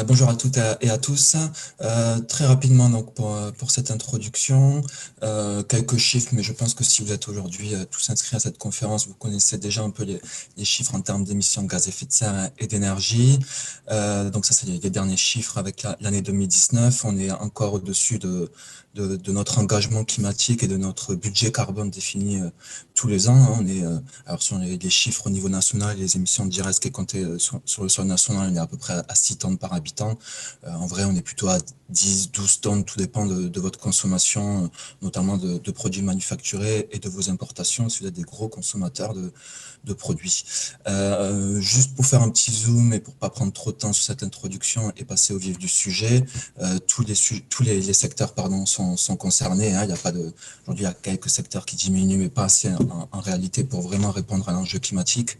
Bonjour à toutes et à tous. Très rapidement donc pour cette introduction, quelques chiffres, mais je pense que si vous êtes aujourd'hui tous inscrits à cette conférence, vous connaissez déjà un peu les chiffres en termes d'émissions de gaz à effet de serre et d'énergie. Donc ça, c'est les derniers chiffres avec l'année 2019. On est encore au-dessus de notre engagement climatique et de notre budget carbone défini tous les ans. On est alors sur les chiffres au niveau national, les émissions directes qui est comptées sur le sol national, on est à peu près à 6 tonnes par habitant. En vrai, on est plutôt à 10, 12 tonnes, tout dépend de votre consommation, notamment de produits manufacturés et de vos importations, si vous êtes des gros consommateurs de produits. Juste pour faire un petit zoom et pour pas prendre trop de temps sur cette introduction et passer au vif du sujet, tous les secteurs pardon, sont concernés. Hein. Il y a pas de, aujourd'hui, il y a quelques secteurs qui diminuent, mais pas assez en réalité pour vraiment répondre à l'enjeu climatique.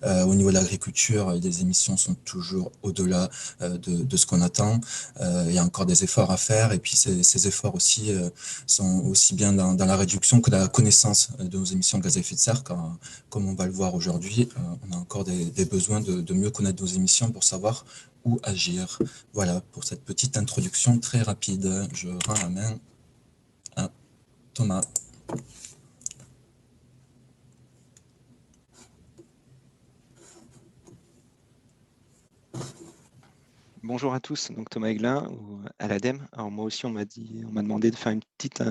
Au niveau de l'agriculture, les émissions sont toujours au-delà de ce qu'on attend. Il y a encore des efforts à faire et puis ces efforts aussi sont aussi bien dans la réduction que dans la connaissance de nos émissions de gaz à effet de serre, car comme on va le voir aujourd'hui, on a encore des besoins de mieux connaître nos émissions pour savoir où agir. Voilà pour cette petite introduction très rapide. Je rends la main à Thomas. Bonjour à tous, donc Thomas Aiglin à l'ADEME. Alors moi aussi on m'a demandé de faire une petite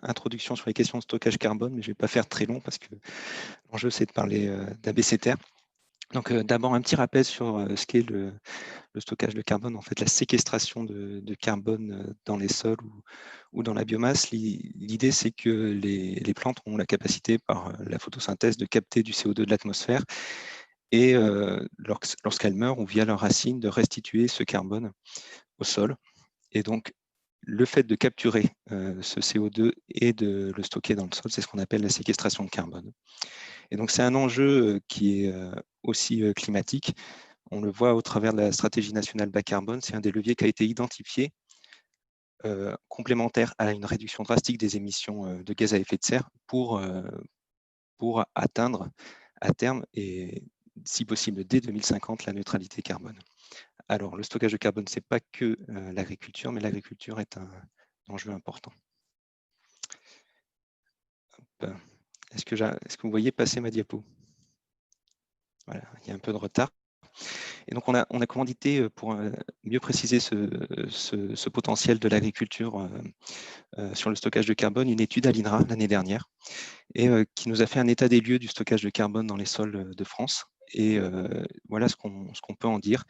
introduction sur les questions de stockage carbone, mais je ne vais pas faire très long parce que l'enjeu c'est de parler d'ABCTR. Donc d'abord un petit rappel sur ce qu'est le stockage de carbone, en fait la séquestration de carbone dans les sols ou dans la biomasse. L'idée c'est que les plantes ont la capacité par la photosynthèse de capter du CO2 de l'atmosphère et lorsqu'elles meurent ou via leurs racines de restituer ce carbone au sol. Et donc, le fait de capturer ce CO2 et de le stocker dans le sol, c'est ce qu'on appelle la séquestration de carbone. Et donc, c'est un enjeu qui est aussi climatique. On le voit au travers de la stratégie nationale bas carbone. C'est un des leviers qui a été identifié complémentaire à une réduction drastique des émissions de gaz à effet de serre pour atteindre à terme et si possible dès 2050 la neutralité carbone. Alors, le stockage de carbone, ce n'est pas que l'agriculture, mais l'agriculture est un enjeu important. Est-ce que vous voyez passer ma diapo? Voilà, il y a un peu de retard. Et donc, on a commandité, pour mieux préciser ce potentiel de l'agriculture sur le stockage de carbone, une étude à l'INRA l'année dernière, et qui nous a fait un état des lieux du stockage de carbone dans les sols de France. Et voilà ce qu'on peut en dire.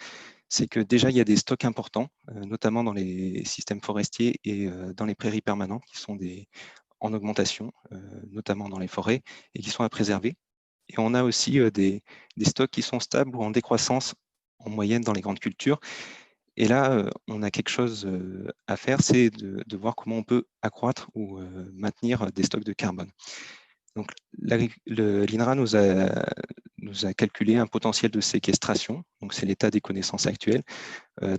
C'est que déjà, il y a des stocks importants, notamment dans les systèmes forestiers et dans les prairies permanentes, qui sont en augmentation, notamment dans les forêts, et qui sont à préserver. Et on a aussi des stocks qui sont stables ou en décroissance en moyenne dans les grandes cultures. Et là, on a quelque chose à faire, c'est de voir comment on peut accroître ou maintenir des stocks de carbone. Donc, l'INRA nous a calculé un potentiel de séquestration, donc c'est l'état des connaissances actuelles,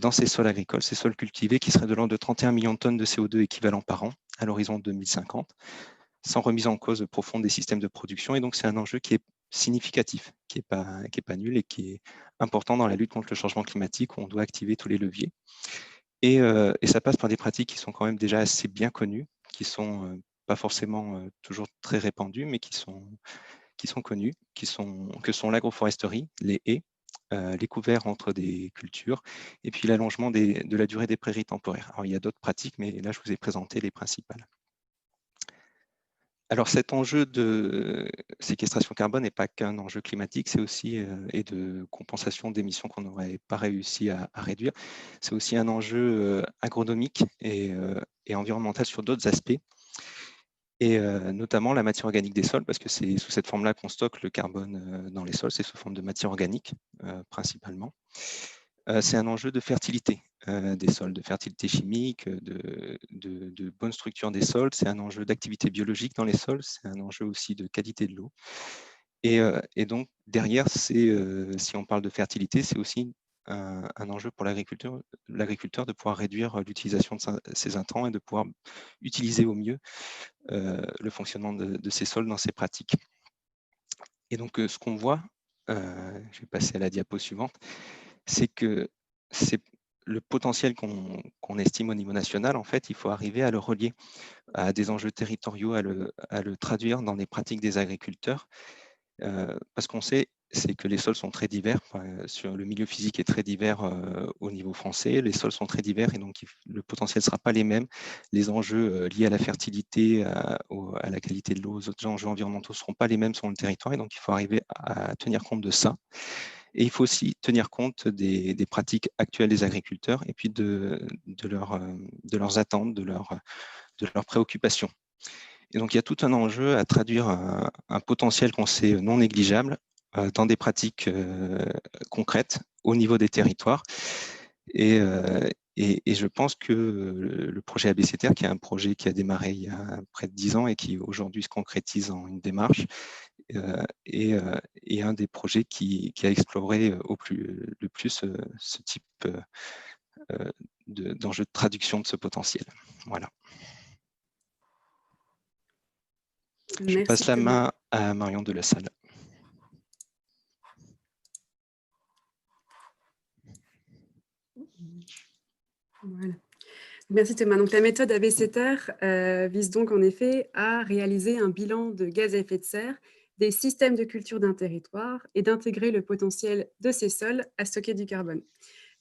dans ces sols agricoles, ces sols cultivés, qui seraient de l'ordre de 31 millions de tonnes de CO2 équivalent par an à l'horizon 2050, sans remise en cause profonde des systèmes de production. Et donc, c'est un enjeu qui est significatif, qui est pas nul et qui est important dans la lutte contre le changement climatique, où on doit activer tous les leviers. Et ça passe par des pratiques qui sont quand même déjà assez bien connues, qui sont pas forcément toujours très répandues, mais qui sont connues, que sont l'agroforesterie, les haies, les couverts entre des cultures, et puis l'allongement de la durée des prairies temporaires. Alors, il y a d'autres pratiques, mais là, je vous ai présenté les principales. Alors, cet enjeu de séquestration carbone n'est pas qu'un enjeu climatique, c'est aussi, et de compensation d'émissions qu'on n'aurait pas réussi à réduire, c'est aussi un enjeu agronomique et environnemental sur d'autres aspects, et notamment la matière organique des sols, parce que c'est sous cette forme-là qu'on stocke le carbone dans les sols, c'est sous forme de matière organique principalement. C'est un enjeu de fertilité des sols, de fertilité chimique, de bonne structure des sols. C'est un enjeu d'activité biologique dans les sols. C'est un enjeu aussi de qualité de l'eau. Et donc, derrière, si on parle de fertilité, c'est aussi un enjeu pour l'agriculteur de pouvoir réduire l'utilisation de ces intrants et de pouvoir utiliser au mieux le fonctionnement de ces sols dans ces pratiques. Et donc, ce qu'on voit, je vais passer à la diapo suivante, c'est que le potentiel qu'on estime au niveau national, en fait, il faut arriver à le relier à des enjeux territoriaux, à le traduire dans les pratiques des agriculteurs. Parce qu'on sait, c'est que les sols sont très divers. Sur le milieu physique est très divers au niveau français. Les sols sont très divers et donc le potentiel ne sera pas les mêmes. Les enjeux liés à la fertilité, à la qualité de l'eau, aux autres enjeux environnementaux ne seront pas les mêmes sur le territoire. Et donc, il faut arriver à tenir compte de ça. Et il faut aussi tenir compte des pratiques actuelles des agriculteurs et puis de leurs attentes, de leurs préoccupations. Et donc, il y a tout un enjeu à traduire un potentiel qu'on sait non négligeable dans des pratiques concrètes au niveau des territoires. Et je pense que le projet ABCTR, qui est un projet qui a démarré il y a près de 10 ans et qui aujourd'hui se concrétise en une démarche, est un des projets qui a exploré le plus ce type d'enjeu de traduction de ce potentiel. Voilà. Je Merci passe la Thomas. main à Marion de la Salle. Voilà. Merci Thomas. Donc, la méthode ABCTR vise donc en effet à réaliser un bilan de gaz à effet de serre des systèmes de culture d'un territoire et d'intégrer le potentiel de ces sols à stocker du carbone.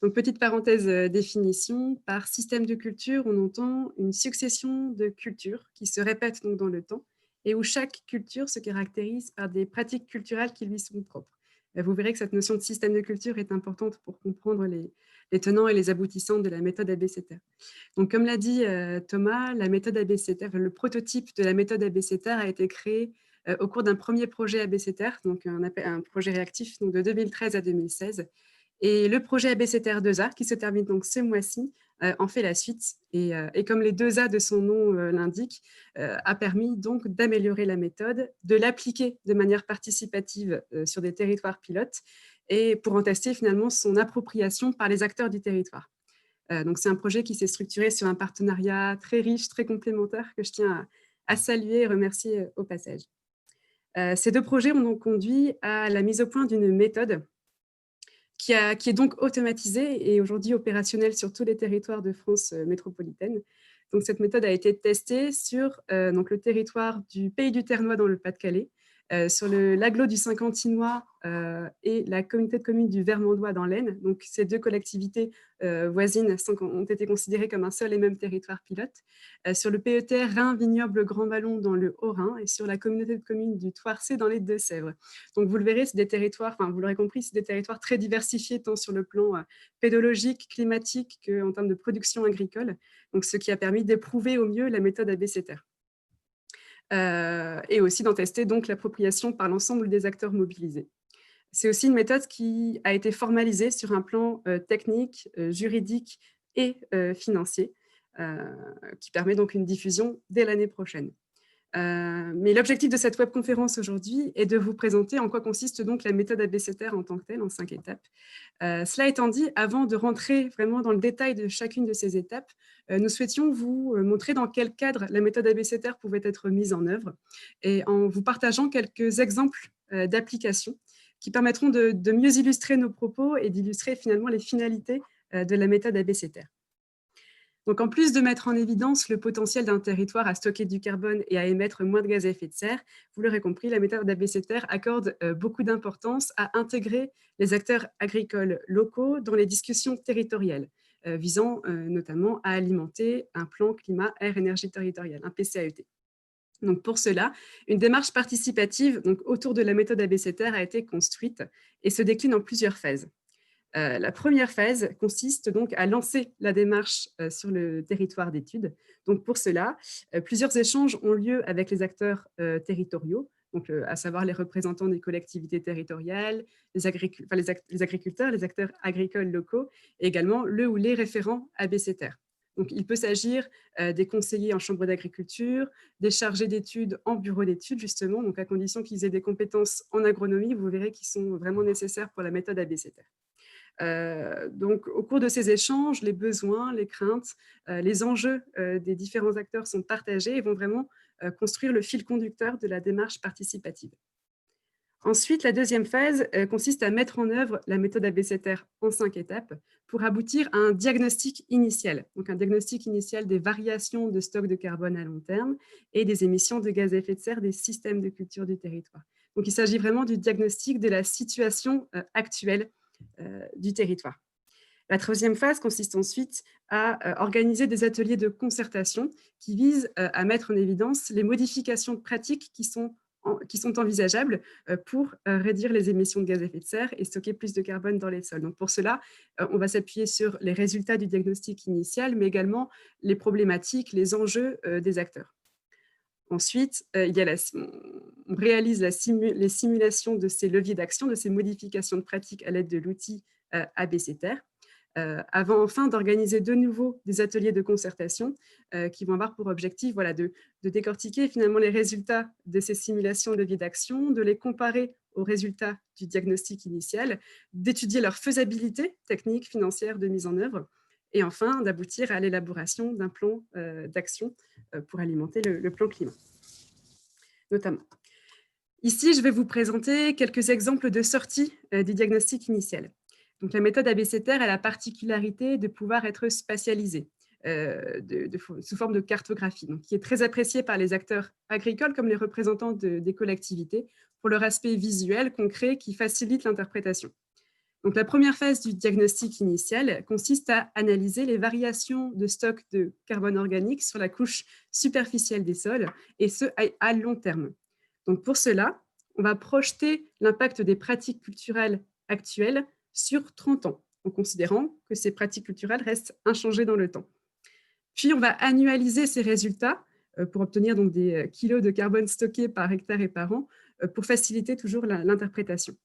Donc, petite parenthèse définition, par système de culture, on entend une succession de cultures qui se répètent donc dans le temps et où chaque culture se caractérise par des pratiques culturelles qui lui sont propres. Vous verrez que cette notion de système de culture est importante pour comprendre les tenants et les aboutissants de la méthode ABCTR. Donc, comme l'a dit Thomas, la méthode ABCTR, le prototype de la méthode ABCTR a été créé au cours d'un premier projet ABCTR, donc un projet réactif donc de 2013 à 2016. Et le projet ABCTR2A, qui se termine donc ce mois-ci, en fait la suite. Et comme les 2A de son nom l'indiquent, a permis donc d'améliorer la méthode, de l'appliquer de manière participative sur des territoires pilotes et pour en tester finalement son appropriation par les acteurs du territoire. Donc, c'est un projet qui s'est structuré sur un partenariat très riche, très complémentaire, que je tiens à saluer et remercier au passage. Ces deux projets ont donc conduit à la mise au point d'une méthode qui est donc automatisée et aujourd'hui opérationnelle sur tous les territoires de France métropolitaine. Donc, cette méthode a été testée sur donc le territoire du Pays du Ternois dans le Pas-de-Calais, sur l'agglo du Saint-Quentinois et la communauté de communes du Vermandois dans l'Aisne. Donc, ces deux collectivités voisines ont été considérées comme un seul et même territoire pilote. Sur le PETR Rhin-Vignoble-Grand Vallon dans le Haut-Rhin et sur la communauté de communes du Thouarcé dans les Deux-Sèvres. Donc, vous le verrez, c'est des territoires, vous l'aurez compris, c'est des territoires très diversifiés tant sur le plan pédologique, climatique qu'en termes de production agricole. Donc, ce qui a permis d'éprouver au mieux la méthode ABCTR. Et aussi d'en tester donc l'appropriation par l'ensemble des acteurs mobilisés. C'est aussi une méthode qui a été formalisée sur un plan technique, juridique et financier, qui permet donc une diffusion dès l'année prochaine. Mais l'objectif de cette webconférence aujourd'hui est de vous présenter en quoi consiste donc la méthode ABCTR en tant que telle, en 5 étapes. Cela étant dit, avant de rentrer vraiment dans le détail de chacune de ces étapes, nous souhaitions vous montrer dans quel cadre la méthode ABCTR pouvait être mise en œuvre et en vous partageant quelques exemples d'applications qui permettront de mieux illustrer nos propos et d'illustrer finalement les finalités de la méthode ABCTR. Donc, en plus de mettre en évidence le potentiel d'un territoire à stocker du carbone et à émettre moins de gaz à effet de serre, vous l'aurez compris, la méthode ABCTR accorde beaucoup d'importance à intégrer les acteurs agricoles locaux dans les discussions territoriales, visant notamment à alimenter un plan climat, air, énergie territoriale, un PCAET. Donc pour cela, une démarche participative donc autour de la méthode ABCTR a été construite et se décline en plusieurs phases. La première phase consiste donc à lancer la démarche sur le territoire d'études. Donc pour cela, plusieurs échanges ont lieu avec les acteurs territoriaux, donc, à savoir les représentants des collectivités territoriales, les agriculteurs, les acteurs agricoles locaux, et également le ou les référents ABCTR. Donc, il peut s'agir des conseillers en chambre d'agriculture, des chargés d'études en bureau d'études, justement, donc à condition qu'ils aient des compétences en agronomie, vous verrez qu'ils sont vraiment nécessaires pour la méthode ABCTR. Donc, au cours de ces échanges, les besoins, les craintes, les enjeux des différents acteurs sont partagés et vont vraiment construire le fil conducteur de la démarche participative. Ensuite, la deuxième phase consiste à mettre en œuvre la méthode ABCTR en 5 étapes pour aboutir à un diagnostic initial. Donc, un diagnostic initial des variations de stock de carbone à long terme et des émissions de gaz à effet de serre des systèmes de culture du territoire. Donc, il s'agit vraiment du diagnostic de la situation actuelle du territoire. La troisième phase consiste ensuite à organiser des ateliers de concertation qui visent à mettre en évidence les modifications de pratiques qui sont envisageables pour réduire les émissions de gaz à effet de serre et stocker plus de carbone dans les sols. Donc pour cela, on va s'appuyer sur les résultats du diagnostic initial, mais également les problématiques, les enjeux des acteurs. Ensuite, on réalise les simulations de ces leviers d'action, de ces modifications de pratiques à l'aide de l'outil ABCTR, avant enfin d'organiser de nouveau des ateliers de concertation qui vont avoir pour objectif de décortiquer finalement les résultats de ces simulations de leviers d'action, de les comparer aux résultats du diagnostic initial, d'étudier leur faisabilité technique, financière, de mise en œuvre, et enfin d'aboutir à l'élaboration d'un plan d'action pour alimenter le plan climat, notamment. Ici, je vais vous présenter quelques exemples de sorties du diagnostic initial. Donc, la méthode ABCTR a la particularité de pouvoir être spatialisée sous forme de cartographie, donc, qui est très appréciée par les acteurs agricoles comme les représentants des collectivités pour leur aspect visuel, concret, qui facilite l'interprétation. Donc, la première phase du diagnostic initial consiste à analyser les variations de stock de carbone organique sur la couche superficielle des sols, et ce, à long terme. Donc, pour cela, on va projeter l'impact des pratiques culturelles actuelles sur 30 ans, en considérant que ces pratiques culturelles restent inchangées dans le temps. Puis, on va annualiser ces résultats pour obtenir donc des kilos de carbone stockés par hectare et par an, pour faciliter toujours l'interprétation.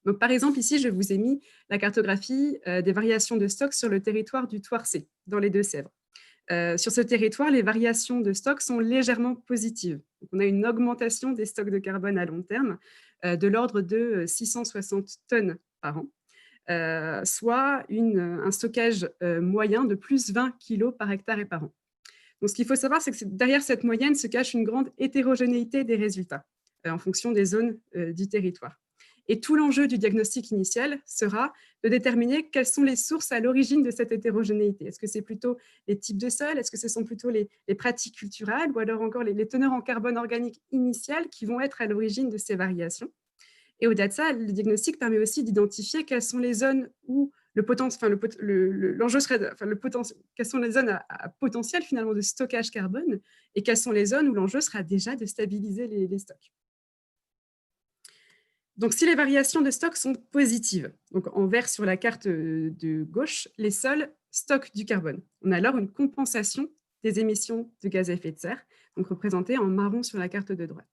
Donc, par exemple, ici, je vous ai mis la cartographie des variations de stock sur le territoire du Thouarcé, dans les Deux-Sèvres. Sur ce territoire, les variations de stock sont légèrement positives. Donc, on a une augmentation des stocks de carbone à long terme de l'ordre de 660 tonnes par an, soit un stockage moyen de plus 20 kg par hectare et par an. Donc, ce qu'il faut savoir, c'est que derrière cette moyenne se cache une grande hétérogénéité des résultats en fonction des zones du territoire. Et tout l'enjeu du diagnostic initial sera de déterminer quelles sont les sources à l'origine de cette hétérogénéité. Est-ce que c'est plutôt les types de sols? Est-ce que ce sont plutôt les pratiques culturelles? Ou alors encore les teneurs en carbone organique initiales qui vont être à l'origine de ces variations? Et au-delà de ça, le diagnostic permet aussi d'identifier quelles sont les zones où l'enjeu serait, quelles sont les zones à potentiel finalement de stockage carbone et quelles sont les zones où l'enjeu sera déjà de stabiliser les stocks. Donc, si les variations de stock sont positives, donc en vert sur la carte de gauche, les sols stockent du carbone. On a alors une compensation des émissions de gaz à effet de serre, donc représentées en marron sur la carte de droite.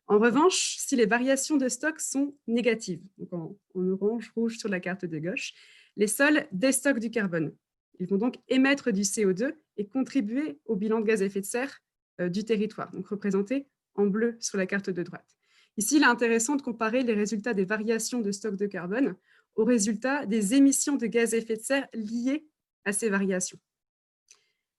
En revanche, si les variations de stock sont négatives, donc en orange, rouge sur la carte de gauche, les sols déstockent du carbone. Ils vont donc émettre du CO2 et contribuer au bilan de gaz à effet de serre du territoire, donc représenté en bleu sur la carte de droite. Ici, il est intéressant de comparer les résultats des variations de stock de carbone aux résultats des émissions de gaz à effet de serre liées à ces variations.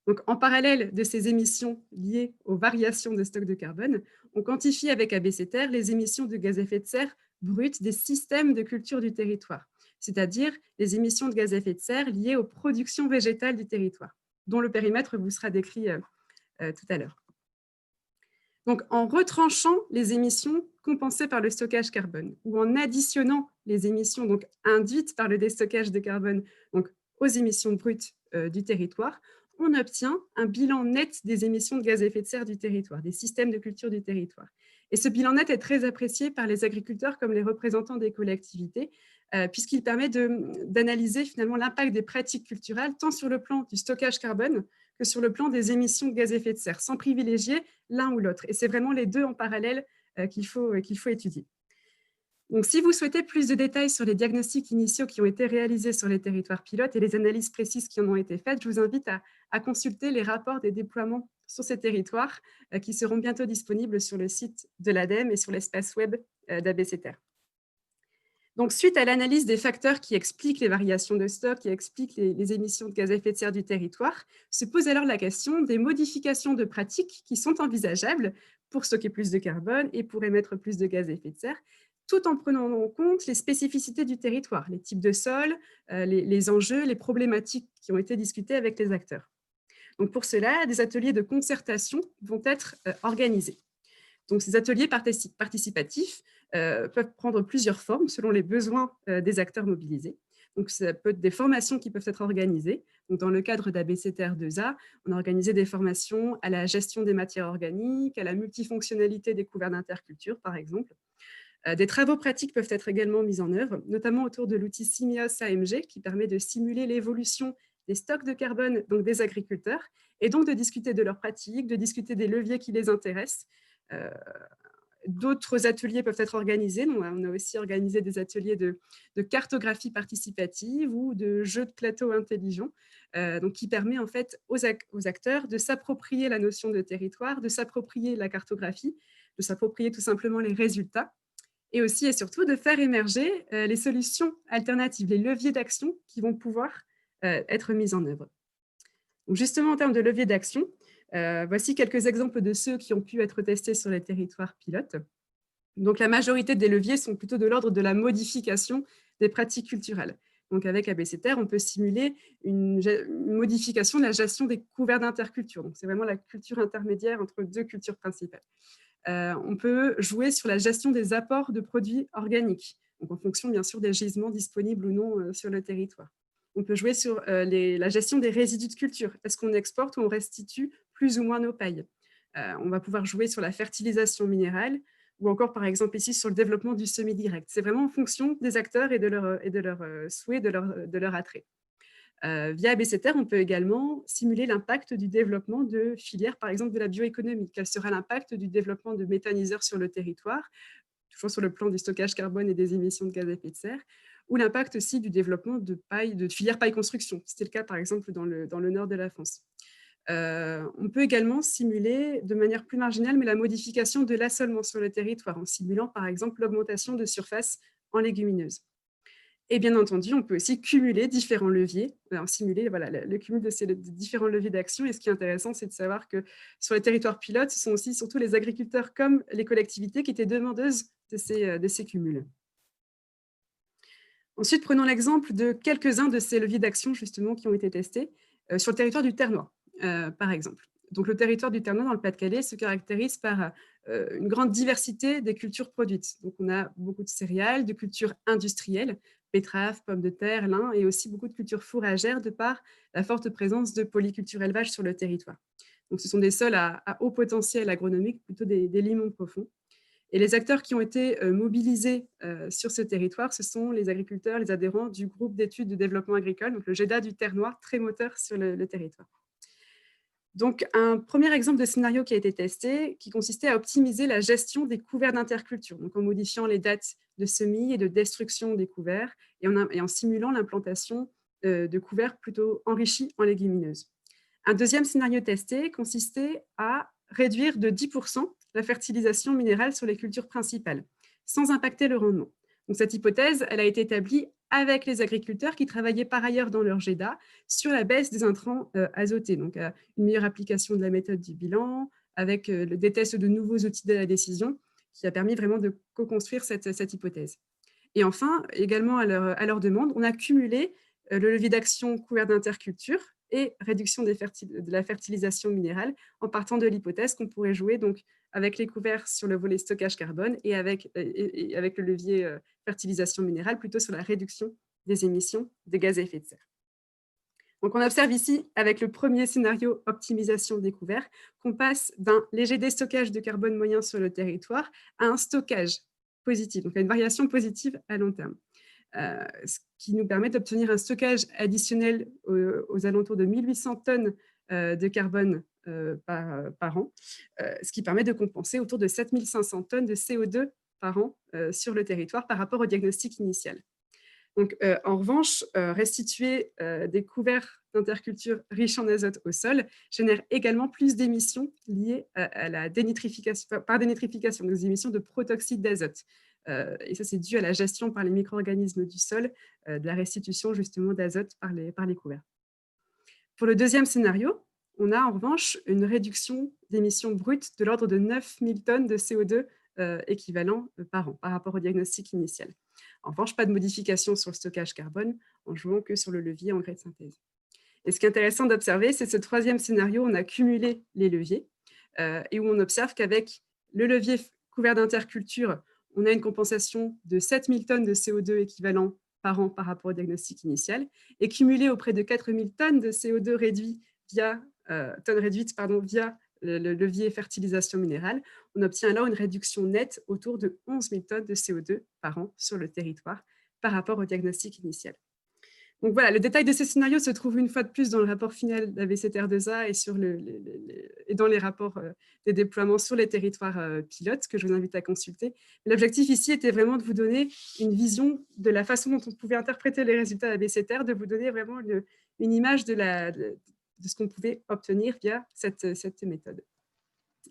Donc, en parallèle de ces émissions liées aux variations de stock de carbone, on quantifie avec ABCTR les émissions de gaz à effet de serre brutes des systèmes de culture du territoire, c'est-à-dire les émissions de gaz à effet de serre liées aux productions végétales du territoire, dont le périmètre vous sera décrit tout à l'heure. Donc, en retranchant les émissions compensées par le stockage carbone ou en additionnant les émissions donc, induites par le déstockage de carbone donc, aux émissions brutes du territoire, on obtient un bilan net des émissions de gaz à effet de serre du territoire, des systèmes de culture du territoire. Et ce bilan net est très apprécié par les agriculteurs comme les représentants des collectivités, puisqu'il permet d'analyser finalement l'impact des pratiques culturelles, tant sur le plan du stockage carbone que sur le plan des émissions de gaz à effet de serre, sans privilégier l'un ou l'autre. Et c'est vraiment les deux en parallèle qu'il faut étudier. Donc, si vous souhaitez plus de détails sur les diagnostics initiaux qui ont été réalisés sur les territoires pilotes et les analyses précises qui en ont été faites, je vous invite à consulter les rapports des déploiements sur ces territoires qui seront bientôt disponibles sur le site de l'ADEME et sur l'espace web d'ABCTR. Donc, suite à l'analyse des facteurs qui expliquent les variations de stock, qui expliquent les émissions de gaz à effet de serre du territoire, se pose alors la question des modifications de pratiques qui sont envisageables pour stocker plus de carbone et pour émettre plus de gaz à effet de serre, tout en prenant en compte les spécificités du territoire, les types de sols, les enjeux, les problématiques qui ont été discutées avec les acteurs. Donc pour cela, des ateliers de concertation vont être organisés. Donc ces ateliers participatifs peuvent prendre plusieurs formes selon les besoins des acteurs mobilisés. Donc ça peut être des formations qui peuvent être organisées. Donc dans le cadre d'ABCTR 2A, on a organisé des formations à la gestion des matières organiques, à la multifonctionnalité des couverts d'interculture par exemple. Des travaux pratiques peuvent être également mis en œuvre, notamment autour de l'outil Simios AMG qui permet de simuler l'évolution des stocks de carbone donc des agriculteurs et donc de discuter de leurs pratiques, de discuter des leviers qui les intéressent. D'autres ateliers peuvent être organisés. On a aussi organisé des ateliers de cartographie participative ou de jeux de plateau intelligents, donc qui permet en fait aux acteurs de s'approprier la notion de territoire, de s'approprier la cartographie, de s'approprier tout simplement les résultats, et aussi et surtout de faire émerger les solutions alternatives, les leviers d'action qui vont pouvoir être mis en œuvre. Donc justement, en termes de leviers d'action, voici quelques exemples de ceux qui ont pu être testés sur les territoires pilotes. Donc la majorité des leviers sont plutôt de l'ordre de la modification des pratiques culturelles. Donc avec ABCTR, on peut simuler une modification de la gestion des couverts d'interculture. Donc c'est vraiment la culture intermédiaire entre deux cultures principales. On peut jouer sur la gestion des apports de produits organiques, donc en fonction bien sûr des gisements disponibles ou non sur le territoire. On peut jouer sur la gestion des résidus de culture. Est-ce qu'on exporte ou on restitue plus ou moins nos pailles? On va pouvoir jouer sur la fertilisation minérale ou encore par exemple ici sur le développement du semi-direct. C'est vraiment en fonction des acteurs et de leurs souhaits, de leur attrait. Via ABCTR, on peut également simuler l'impact du développement de filières, par exemple de la bioéconomie. Quel sera l'impact du développement de méthaniseurs sur le territoire, toujours sur le plan du stockage carbone et des émissions de gaz à effet de serre, ou l'impact aussi du développement de filières paille construction. C'était le cas, par exemple, dans le nord de la France. On peut également simuler de manière plus marginale, mais la modification de l'assolement sur le territoire, en simulant, par exemple, l'augmentation de surface en légumineuses. Et bien entendu, on peut aussi cumuler différents leviers, simuler le cumul de ces différents leviers d'action. Et ce qui est intéressant, c'est de savoir que sur les territoires pilotes, ce sont aussi surtout les agriculteurs comme les collectivités qui étaient demandeuses de ces cumuls. Ensuite, prenons l'exemple de quelques-uns de ces leviers d'action justement qui ont été testés sur le territoire du Ternois, par exemple. Donc, le territoire du Ternois dans le Pas-de-Calais se caractérise par une grande diversité des cultures produites. Donc, on a beaucoup de céréales, de cultures industrielles, betteraves, pommes de terre, lin, et aussi beaucoup de cultures fourragères de par la forte présence de polyculture élevage sur le territoire. Donc, ce sont des sols à haut potentiel agronomique, plutôt des limons profonds. Et les acteurs qui ont été mobilisés sur ce territoire, ce sont les agriculteurs, les adhérents du groupe d'études de développement agricole, donc le GEDA du Ternois, très moteur sur le territoire. Donc, un premier exemple de scénario qui a été testé, qui consistait à optimiser la gestion des couverts d'interculture, donc en modifiant les dates de semis et de destruction des couverts et en simulant l'implantation de couverts plutôt enrichis en légumineuses. Un deuxième scénario testé consistait à réduire de 10% la fertilisation minérale sur les cultures principales, sans impacter le rendement. Donc, cette hypothèse, elle a été établie avec les agriculteurs qui travaillaient par ailleurs dans leur GEDA sur la baisse des intrants azotés, donc une meilleure application de la méthode du bilan, avec des tests de nouveaux outils de la décision, qui a permis vraiment de co-construire cette hypothèse. Et enfin, également à leur demande, on a cumulé le levier d'action couvert d'interculture et réduction de la fertilisation minérale en partant de l'hypothèse qu'on pourrait jouer donc avec les couverts sur le volet stockage carbone et avec le levier fertilisation minérale plutôt sur la réduction des émissions de gaz à effet de serre. Donc on observe ici, avec le premier scénario optimisation des couverts, qu'on passe d'un léger déstockage de carbone moyen sur le territoire à un stockage positif, donc à une variation positive à long terme. Ce qui nous permet d'obtenir un stockage additionnel aux alentours de 1800 tonnes de carbone par an, ce qui permet de compenser autour de 7500 tonnes de CO2 par an sur le territoire par rapport au diagnostic initial. Donc, en revanche, restituer des couverts d'interculture riches en azote au sol génère également plus d'émissions liées à la dénitrification, par dénitrification, des émissions de protoxyde d'azote. Et ça, c'est dû à la gestion par les micro-organismes du sol de la restitution justement d'azote par les couverts. Pour le deuxième scénario, on a en revanche une réduction d'émissions brutes de l'ordre de 9000 tonnes de CO2 équivalents par an par rapport au diagnostic initial. En revanche, pas de modification sur le stockage carbone en jouant que sur le levier engrais de synthèse. Et ce qui est intéressant d'observer, c'est ce troisième scénario, on a cumulé les leviers et où on observe qu'avec le levier couvert d'interculture, on a une compensation de 7000 tonnes de CO2 équivalent par an par rapport au diagnostic initial, et cumulé auprès de 4000 tonnes de CO2 tonnes réduites via le levier fertilisation minérale, on obtient alors une réduction nette autour de 11 000 tonnes de CO2 par an sur le territoire par rapport au diagnostic initial. Donc voilà, le détail de ces scénarios se trouve une fois de plus dans le rapport final d'ABCTR2A et dans les rapports des déploiements sur les territoires pilotes que je vous invite à consulter. L'objectif ici était vraiment de vous donner une vision de la façon dont on pouvait interpréter les résultats d'ABCTR, de vous donner vraiment une image de ce qu'on pouvait obtenir via cette méthode.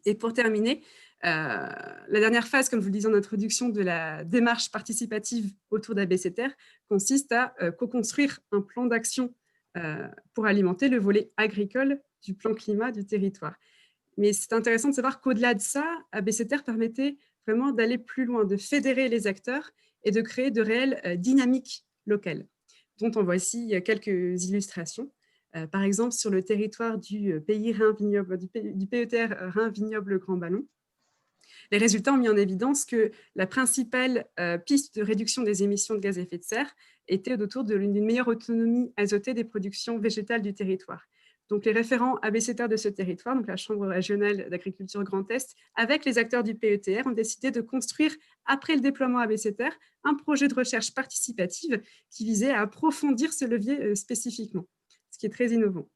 Et pour terminer, la dernière phase, comme je vous le disais en introduction, de la démarche participative autour d'ABCTR consiste à co-construire un plan d'action pour alimenter le volet agricole du plan climat du territoire. Mais c'est intéressant de savoir qu'au-delà de ça, ABCTR permettait vraiment d'aller plus loin, de fédérer les acteurs et de créer de réelles dynamiques locales, dont on voit ici quelques illustrations. Par exemple, sur le territoire du PETR Rhin-Vignoble Grand Ballon, les résultats ont mis en évidence que la principale piste de réduction des émissions de gaz à effet de serre était autour d'une meilleure autonomie azotée des productions végétales du territoire. Donc, les référents ABCTR de ce territoire, donc la Chambre régionale d'agriculture Grand Est, avec les acteurs du PETR, ont décidé de construire, après le déploiement ABCTR, un projet de recherche participative qui visait à approfondir ce levier spécifiquement, ce qui est très innovant.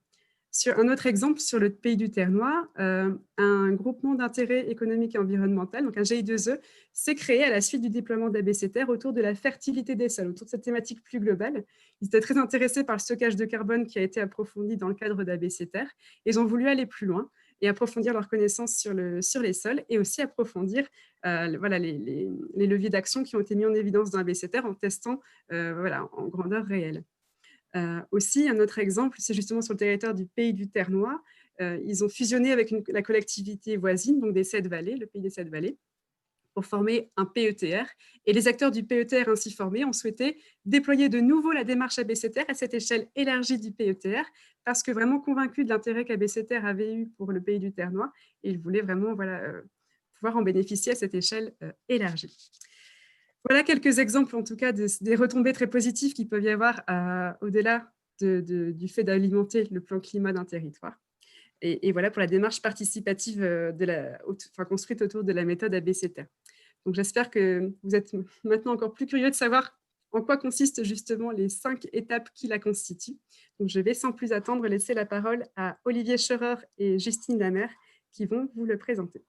Sur un autre exemple, sur le Pays du Ternois, un groupement d'intérêt économique et environnemental, donc un GI2E, s'est créé à la suite du déploiement d'ABCTR autour de la fertilité des sols, autour de cette thématique plus globale. Ils étaient très intéressés par le stockage de carbone qui a été approfondi dans le cadre d'ABCTR. Ils ont voulu aller plus loin et approfondir leurs connaissances sur les sols et aussi approfondir les leviers d'action qui ont été mis en évidence dans ABCTR en testant en grandeur réelle. Aussi, un autre exemple, c'est justement sur le territoire du Pays du Ternois. Ils ont fusionné avec la collectivité voisine, donc des 7 vallées, le Pays des 7 vallées, pour former un PETR. Et les acteurs du PETR ainsi formés ont souhaité déployer de nouveau la démarche ABCTR à cette échelle élargie du PETR, parce que vraiment convaincus de l'intérêt qu'ABCTR avait eu pour le Pays du Ternois, et ils voulaient vraiment pouvoir en bénéficier à cette échelle élargie. Voilà quelques exemples, en tout cas, des retombées très positives qu'il peut y avoir au-delà du fait d'alimenter le plan climat d'un territoire. Et voilà pour la démarche participative construite autour de la méthode ABCTR. Donc, j'espère que vous êtes maintenant encore plus curieux de savoir en quoi consistent justement les 5 étapes qui la constituent. Donc, je vais sans plus attendre laisser la parole à Olivier Scheurer et Justine Lamer qui vont vous le présenter.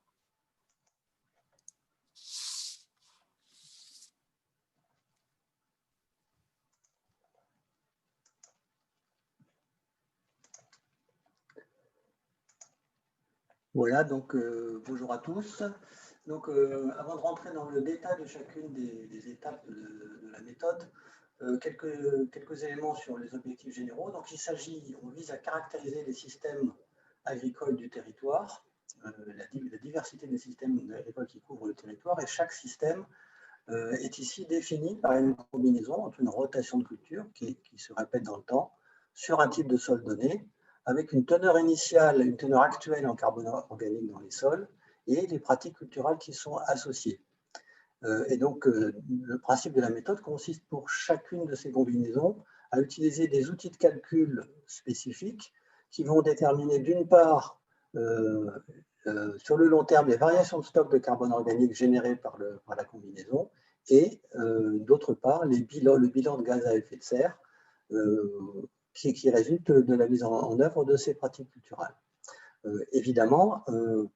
Voilà, donc bonjour à tous. Donc, avant de rentrer dans le détail de chacune des étapes de la méthode, quelques éléments sur les objectifs généraux. Donc, on vise à caractériser les systèmes agricoles du territoire, la diversité des systèmes agricoles qui couvrent le territoire, et chaque système est ici défini par une combinaison entre une rotation de culture qui se répète dans le temps sur un type de sol donné, avec une teneur initiale, une teneur actuelle en carbone organique dans les sols et les pratiques culturales qui sont associées. Et donc, le principe de la méthode consiste pour chacune de ces combinaisons à utiliser des outils de calcul spécifiques qui vont déterminer d'une part, sur le long terme, les variations de stock de carbone organique générées par la combinaison et d'autre part, le bilan de gaz à effet de serre qui résulte de la mise en œuvre de ces pratiques culturales. Évidemment,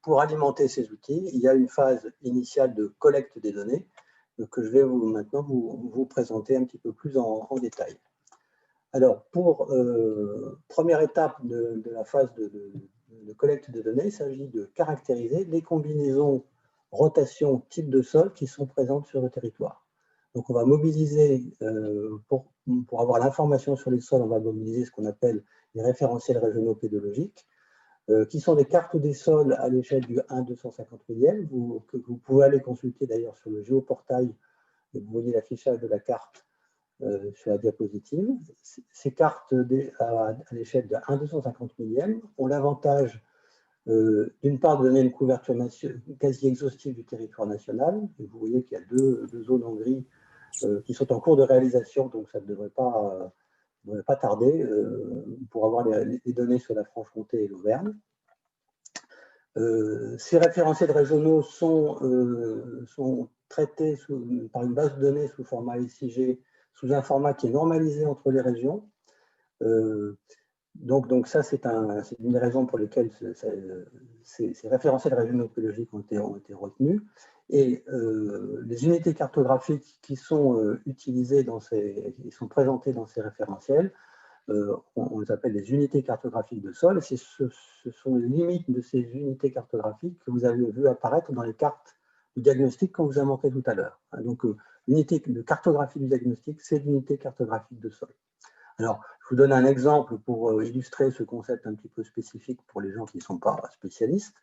pour alimenter ces outils, il y a une phase initiale de collecte des données que je vais maintenant vous présenter un petit peu plus en détail. Alors, pour première étape de la phase de collecte des données, il s'agit de caractériser les combinaisons rotation type de sol qui sont présentes sur le territoire. Donc, on va mobiliser, pour avoir l'information sur les sols, on va mobiliser ce qu'on appelle les référentiels régionaux pédologiques. qui sont des cartes des sols à l'échelle du 1/250 millième, que vous pouvez aller consulter d'ailleurs sur le géoportail, et vous voyez l'affichage de la carte sur la diapositive. Ces cartes à l'échelle de 1/250 millième ont l'avantage d'une part de donner une couverture quasi exhaustive du territoire national. Et vous voyez qu'il y a deux zones en gris qui sont en cours de réalisation, donc ça ne devrait pas tarder pour avoir les données sur la Franche-Comté et l'Auvergne. Ces référentiels régionaux sont traités par une base de données sous format SIG, sous un format qui est normalisé entre les régions. Donc ça, c'est une des raisons pour lesquelles ces référentiels régionaux écologiques ont été retenus. Et les unités cartographiques qui sont utilisées qui sont présentées dans ces référentiels, on les appelle les unités cartographiques de sol. Et ce sont les limites de ces unités cartographiques que vous avez vu apparaître dans les cartes de diagnostic qu'on vous a montré tout à l'heure. Donc, l'unité de cartographie du diagnostic, c'est l'unité cartographique de sol. Alors, je vous donne un exemple pour illustrer ce concept un petit peu spécifique pour les gens qui ne sont pas spécialistes.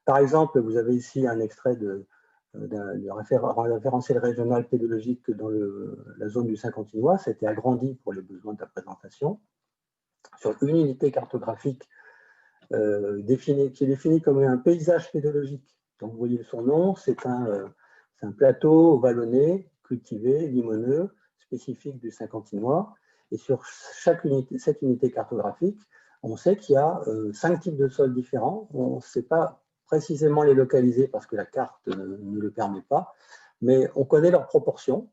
Par exemple, vous avez ici un extrait d'un référentiel régional pédologique dans la zone du Saint-Quentinois. C'était agrandi pour les besoins de la présentation sur une unité cartographique qui est définie comme un paysage pédologique. Donc, vous voyez son nom, c'est un plateau vallonné, cultivé, limoneux, spécifique du Saint-Quentinois. Et sur cette unité cartographique, on sait qu'il y a 5 types de sols différents. On ne sait pas précisément les localiser parce que la carte ne le permet pas, mais on connaît leurs proportions.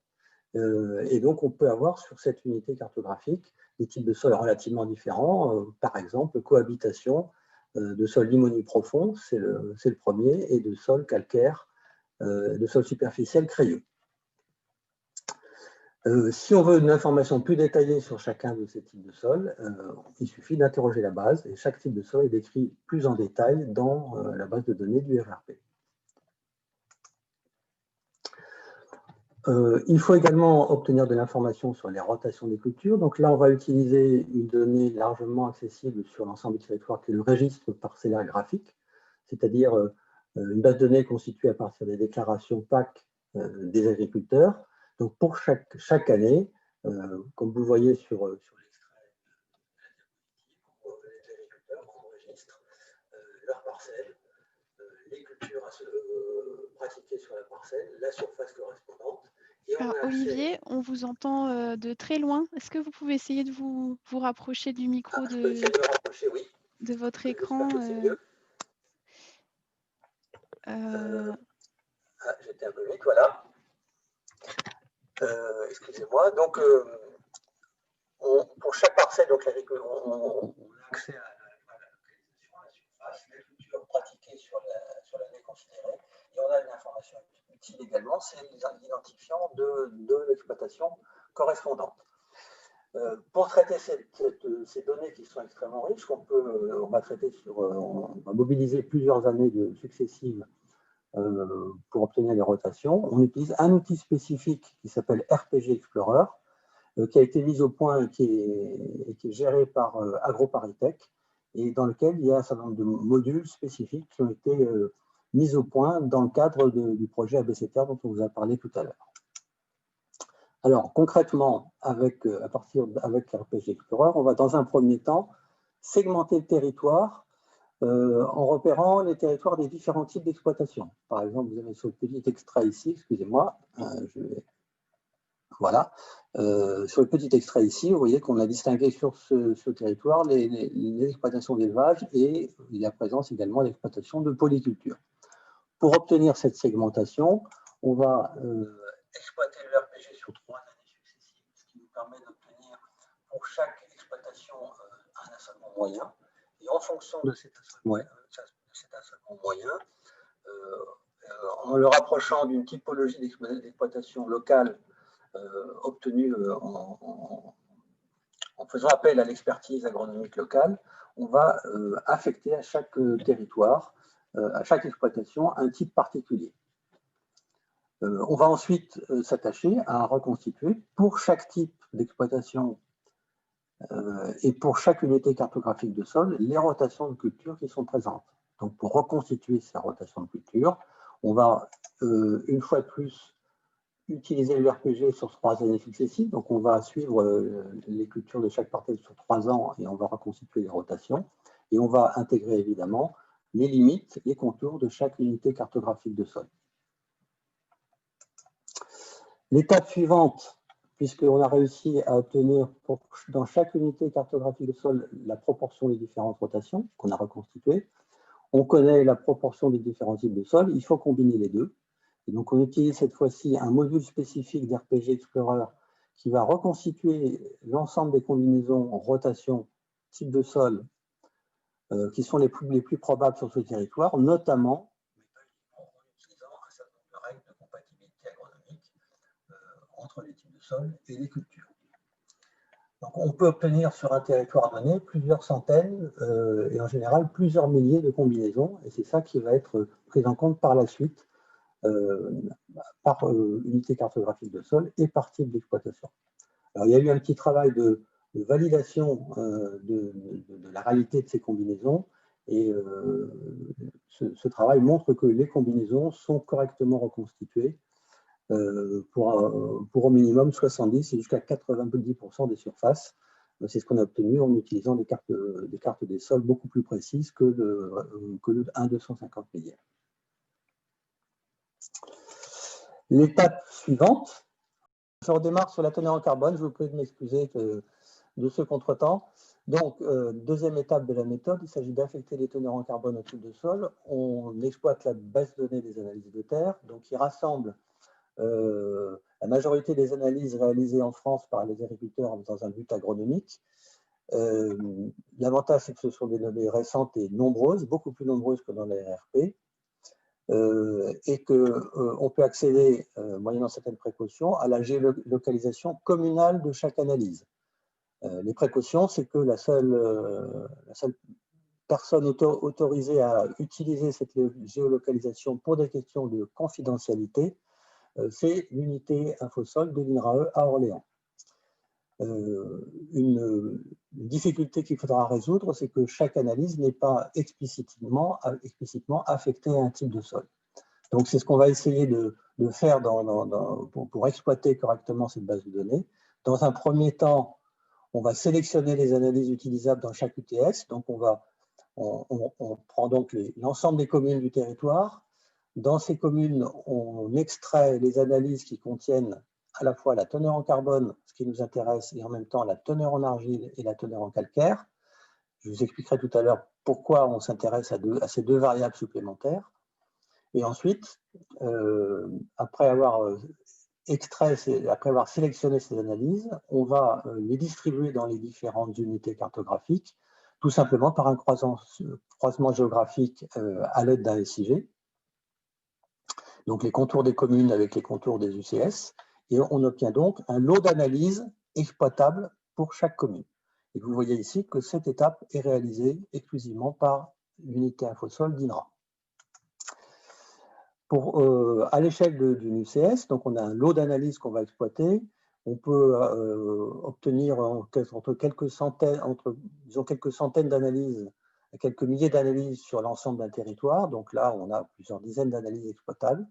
Et donc, on peut avoir sur cette unité cartographique des types de sols relativement différents. Par exemple, cohabitation de sols limoneux profonds, c'est le premier, et de sols calcaires, de sols superficiels crayeux. Si on veut une information plus détaillée sur chacun de ces types de sols, il suffit d'interroger la base, et chaque type de sol est décrit plus en détail dans la base de données du RRP. Il faut également obtenir de l'information sur les rotations des cultures. Donc là, on va utiliser une donnée largement accessible sur l'ensemble du territoire qui est le registre parcellaire graphique, c'est-à-dire une base de données constituée à partir des déclarations PAC des agriculteurs. Donc pour chaque année, comme vous le voyez sur l'extrait de la diapositive, les agriculteurs enregistrent leur parcelle, les cultures à se pratiquer sur la parcelle, la surface correspondante. Alors, Olivier, on vous entend de très loin. Est-ce que vous pouvez essayer de vous rapprocher du micro je peux essayer de me rapprocher, oui. De votre écran J'étais un peu vite, voilà. Excusez-moi. Donc, pour chaque parcelle, donc, on a accès à la localisation, à la surface, la culture pratiquée sur l'année considérée, et on a une information utile également, c'est l'identifiant de l'exploitation correspondante. Pour traiter ces données qui sont extrêmement riches, on va mobiliser plusieurs années successives pour obtenir les rotations. On utilise un outil spécifique qui s'appelle RPG Explorer, qui a été mis au point et qui est géré par AgroParisTech, et dans lequel il y a un certain nombre de modules spécifiques qui ont été mis au point dans le cadre du projet ABCTR dont on vous a parlé tout à l'heure. Alors, concrètement, avec RPG Explorer, on va dans un premier temps segmenter le territoire en repérant les territoires des différents types d'exploitation. Par exemple, vous avez sur le petit extrait ici, excusez-moi, voilà. Sur le petit extrait ici, vous voyez qu'on a distingué sur ce territoire les exploitations d'élevage et la présence également d'exploitations de polyculture. Pour obtenir cette segmentation, on va exploiter le RPG sur 3 années successives, ce qui nous permet d'obtenir pour chaque exploitation un assolement moyen. Et en fonction de cet assolement moyen, en le rapprochant d'une typologie d'exploitation locale obtenue en faisant appel à l'expertise agronomique locale, on va affecter à chaque territoire, à chaque exploitation, un type particulier. On va ensuite s'attacher à reconstituer pour chaque type d'exploitation et pour chaque unité cartographique de sol, les rotations de culture qui sont présentes. Donc, pour reconstituer ces rotations de culture, on va, une fois de plus, utiliser l'URPG sur 3 années successives. Donc, on va suivre les cultures de chaque parcelle sur 3 ans et on va reconstituer les rotations. Et on va intégrer évidemment les limites, les contours de chaque unité cartographique de sol. L'étape suivante, puisqu'on a réussi à obtenir dans chaque unité cartographique de sol la proportion des différentes rotations qu'on a reconstituées, on connaît la proportion des différents types de sol, il faut combiner les deux. Et donc, on utilise cette fois-ci un module spécifique d'RPG Explorer qui va reconstituer l'ensemble des combinaisons en rotation type de sol qui sont les plus probables sur ce territoire, notamment en utilisant un certain nombre de règles de compatibilité agronomique entre les types de sol et les cultures. Donc, on peut obtenir sur un territoire donné plusieurs centaines et en général plusieurs milliers de combinaisons, et c'est ça qui va être pris en compte par la suite par unité cartographique de sol et par type d'exploitation. Alors, il y a eu un petit travail de validation de la réalité de ces combinaisons et ce travail montre que les combinaisons sont correctement reconstituées pour au minimum 70 et jusqu'à 90% des surfaces. C'est ce qu'on a obtenu en utilisant des cartes des sols beaucoup plus précises que le 1,250 millième. L'étape suivante, je redémarre sur la teneur en carbone, je vous prie de m'excuser de ce contretemps. Donc, deuxième étape de la méthode, il s'agit d'affecter les teneurs en carbone au type de sol. On exploite la base de données des analyses de terre, donc il rassemble la majorité des analyses réalisées en France par les agriculteurs dans un but agronomique. L'avantage, c'est que ce sont des données récentes et nombreuses, beaucoup plus nombreuses que dans les RRP. Et qu'on peut accéder, moyennant certaines précautions, à la géolocalisation communale de chaque analyse. Les précautions, c'est que la seule personne autorisée à utiliser cette géolocalisation pour des questions de confidentialité, c'est l'unité Infosol de l'INRAE à Orléans. Une difficulté qu'il faudra résoudre, c'est que chaque analyse n'est pas explicitement affectée à un type de sol. Donc, c'est ce qu'on va essayer de faire pour exploiter correctement cette base de données. Dans un premier temps, on va sélectionner les analyses utilisables dans chaque UTS. Donc, on prend donc l'ensemble des communes du territoire. Dans ces communes, on extrait les analyses qui contiennent à la fois la teneur en carbone, ce qui nous intéresse, et en même temps la teneur en argile et la teneur en calcaire. Je vous expliquerai tout à l'heure pourquoi on s'intéresse à ces deux variables supplémentaires. Et ensuite, après avoir sélectionné ces analyses, on va les distribuer dans les différentes unités cartographiques, tout simplement par un croisement géographique à l'aide d'un SIG. Donc les contours des communes avec les contours des UCS, et on obtient donc un lot d'analyses exploitables pour chaque commune. Et vous voyez ici que cette étape est réalisée exclusivement par l'unité Infosol d'INRA. À l'échelle d'une UCS, donc on a un lot d'analyses qu'on va exploiter. On peut obtenir entre quelques centaines d'analyses, quelques milliers d'analyses sur l'ensemble d'un territoire. Donc là, on a plusieurs dizaines d'analyses exploitables.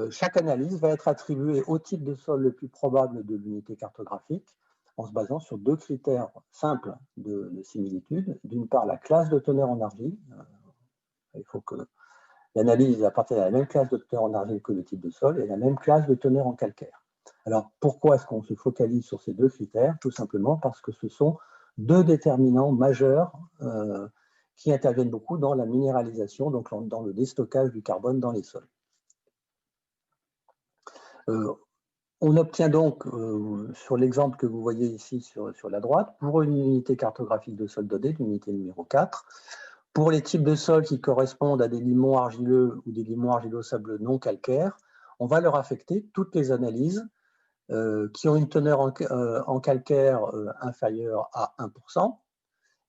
Chaque analyse va être attribuée au type de sol le plus probable de l'unité cartographique en se basant sur deux critères simples de similitude. D'une part, la classe de teneur en argile. Il faut que l'analyse appartienne à la même classe de teneur en argile que le type de sol et la même classe de teneur en calcaire. Alors, pourquoi est-ce qu'on se focalise sur ces deux critères? Tout simplement parce que ce sont deux déterminants majeurs qui interviennent beaucoup dans la minéralisation, donc dans le déstockage du carbone dans les sols. On obtient donc, sur l'exemple que vous voyez ici sur la droite, pour une unité cartographique de sol donnée, l'unité numéro 4, pour les types de sols qui correspondent à des limons argileux ou des limons argilo-sableux non calcaires, on va leur affecter toutes les analyses qui ont une teneur en calcaire inférieure à 1%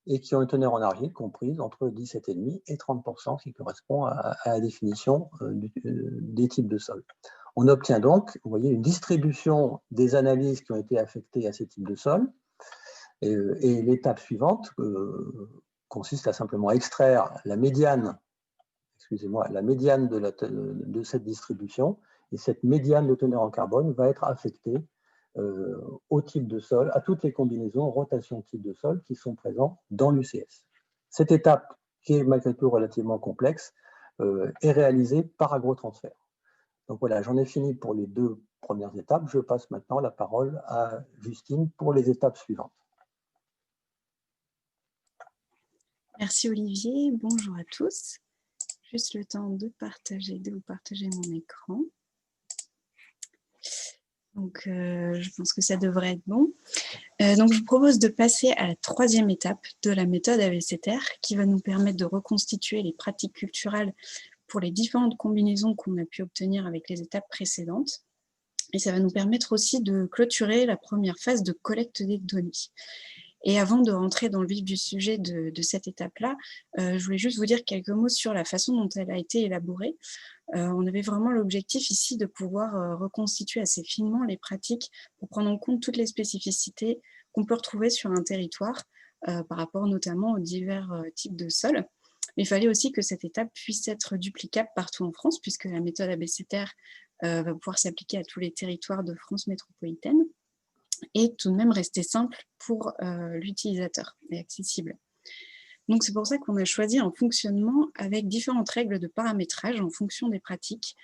et qui ont une teneur en argile comprise entre 17,5 et 30%, qui correspond à la définition des types de sols. On obtient donc, vous voyez, une distribution des analyses qui ont été affectées à ces types de sols Et l'étape suivante consiste à simplement extraire la médiane, excusez-moi, la médiane de cette distribution, et cette médiane de teneur en carbone va être affectée au type de sol, à toutes les combinaisons rotation type de sol qui sont présents dans l'UCS. Cette étape, qui est malgré tout relativement complexe, est réalisée par agrotransfert. Donc voilà, j'en ai fini pour les 2 premières étapes. Je passe maintenant la parole à Justine pour les étapes suivantes. Merci Olivier, bonjour à tous. Juste le temps de vous partager mon écran. Donc, je pense que ça devrait être bon. Donc, je vous propose de passer à la 3e étape de la méthode ABCTR qui va nous permettre de reconstituer les pratiques culturelles pour les différentes combinaisons qu'on a pu obtenir avec les étapes précédentes. Et ça va nous permettre aussi de clôturer la première phase de collecte des données. Et avant de rentrer dans le vif du sujet de cette étape-là, je voulais juste vous dire quelques mots sur la façon dont elle a été élaborée. On avait vraiment l'objectif ici de pouvoir reconstituer assez finement les pratiques pour prendre en compte toutes les spécificités qu'on peut retrouver sur un territoire par rapport notamment aux divers types de sols. Mais il fallait aussi que cette étape puisse être duplicable partout en France, puisque la méthode ABCTR va pouvoir s'appliquer à tous les territoires de France métropolitaine et tout de même rester simple pour l'utilisateur et accessible. Donc c'est pour ça qu'on a choisi un fonctionnement avec différentes règles de paramétrage en fonction des pratiques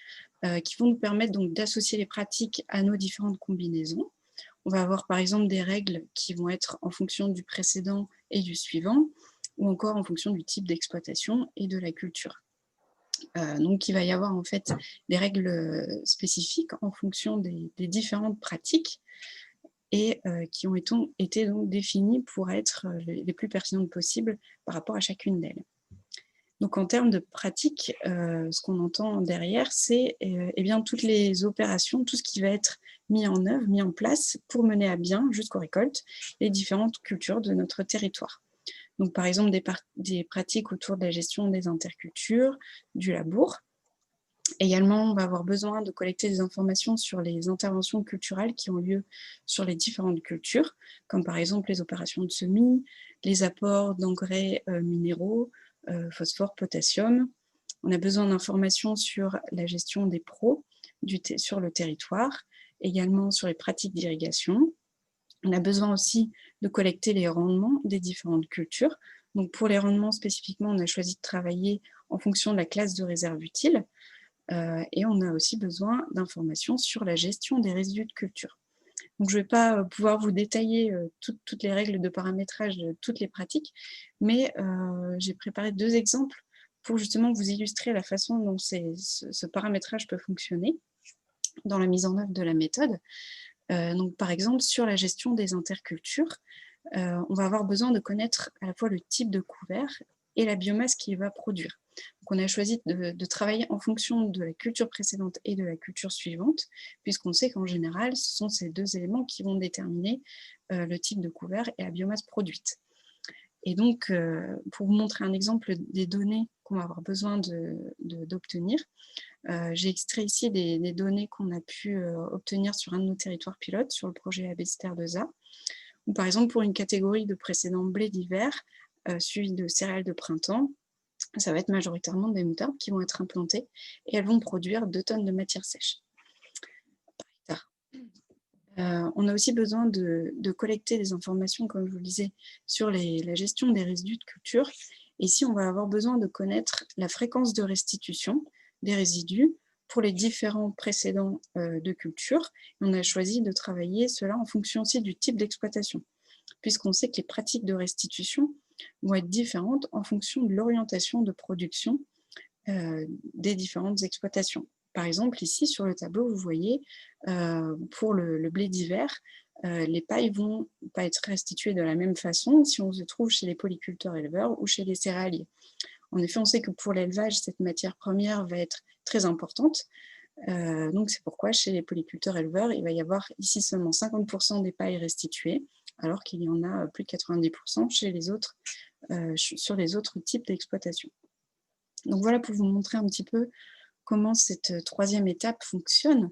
qui vont nous permettre donc d'associer les pratiques à nos différentes combinaisons. On va avoir par exemple des règles qui vont être en fonction du précédent et du suivant, ou encore en fonction du type d'exploitation et de la culture. Donc il va y avoir en fait des règles spécifiques en fonction des différentes pratiques et qui ont été donc définies pour être les plus pertinentes possibles par rapport à chacune d'elles. Donc en termes de pratique, ce qu'on entend derrière, c'est eh bien, toutes les opérations, tout ce qui va être mis en œuvre, mis en place pour mener à bien, jusqu'aux récoltes, les différentes cultures de notre territoire. Donc par exemple des pratiques autour de la gestion des intercultures, du labour. Également, on va avoir besoin de collecter des informations sur les interventions culturelles qui ont lieu sur les différentes cultures, comme par exemple les opérations de semis, les apports d'engrais minéraux, phosphore, potassium. On a besoin d'informations sur la gestion des pros sur le territoire, également sur les pratiques d'irrigation. On a besoin aussi de collecter les rendements des différentes cultures. Donc pour les rendements spécifiquement, on a choisi de travailler en fonction de la classe de réserve utile. Et on a aussi besoin d'informations sur la gestion des résidus de culture. Donc je ne vais pas pouvoir vous détailler toutes les règles de paramétrage de toutes les pratiques, mais j'ai préparé 2 exemples pour justement vous illustrer la façon dont ce paramétrage peut fonctionner dans la mise en œuvre de la méthode. Donc par exemple, sur la gestion des intercultures, on va avoir besoin de connaître à la fois le type de couvert et la biomasse qu'il va produire. Donc on a choisi de travailler en fonction de la culture précédente et de la culture suivante, puisqu'on sait qu'en général, ce sont ces 2 éléments qui vont déterminer le type de couvert et la biomasse produite. Et donc, pour vous montrer un exemple des données qu'on va avoir besoin d'obtenir, j'ai extrait ici des données qu'on a pu obtenir sur un de nos territoires pilotes, sur le projet ABCTR2A, où par exemple pour une catégorie de précédent blé d'hiver, suivi de céréales de printemps, ça va être majoritairement des moutardes qui vont être implantées et elles vont produire 2 tonnes de matière sèche par hectare. On a aussi besoin de collecter des informations, comme je vous le disais, sur la gestion des résidus de culture. Et ici, on va avoir besoin de connaître la fréquence de restitution des résidus pour les différents précédents de culture. On a choisi de travailler cela en fonction aussi du type d'exploitation, puisqu'on sait que les pratiques de restitution vont être différentes en fonction de l'orientation de production des différentes exploitations. Par exemple, ici, sur le tableau, vous voyez, pour le blé d'hiver, les pailles ne vont pas être restituées de la même façon si on se trouve chez les polyculteurs éleveurs ou chez les céréaliers. En effet, on sait que pour l'élevage, cette matière première va être très importante. Donc, c'est pourquoi chez les polyculteurs éleveurs, il va y avoir ici seulement 50% des pailles restituées, alors qu'il y en a plus de 90% chez les autres, sur les autres types d'exploitation. Donc voilà pour vous montrer un petit peu comment cette 3e étape fonctionne.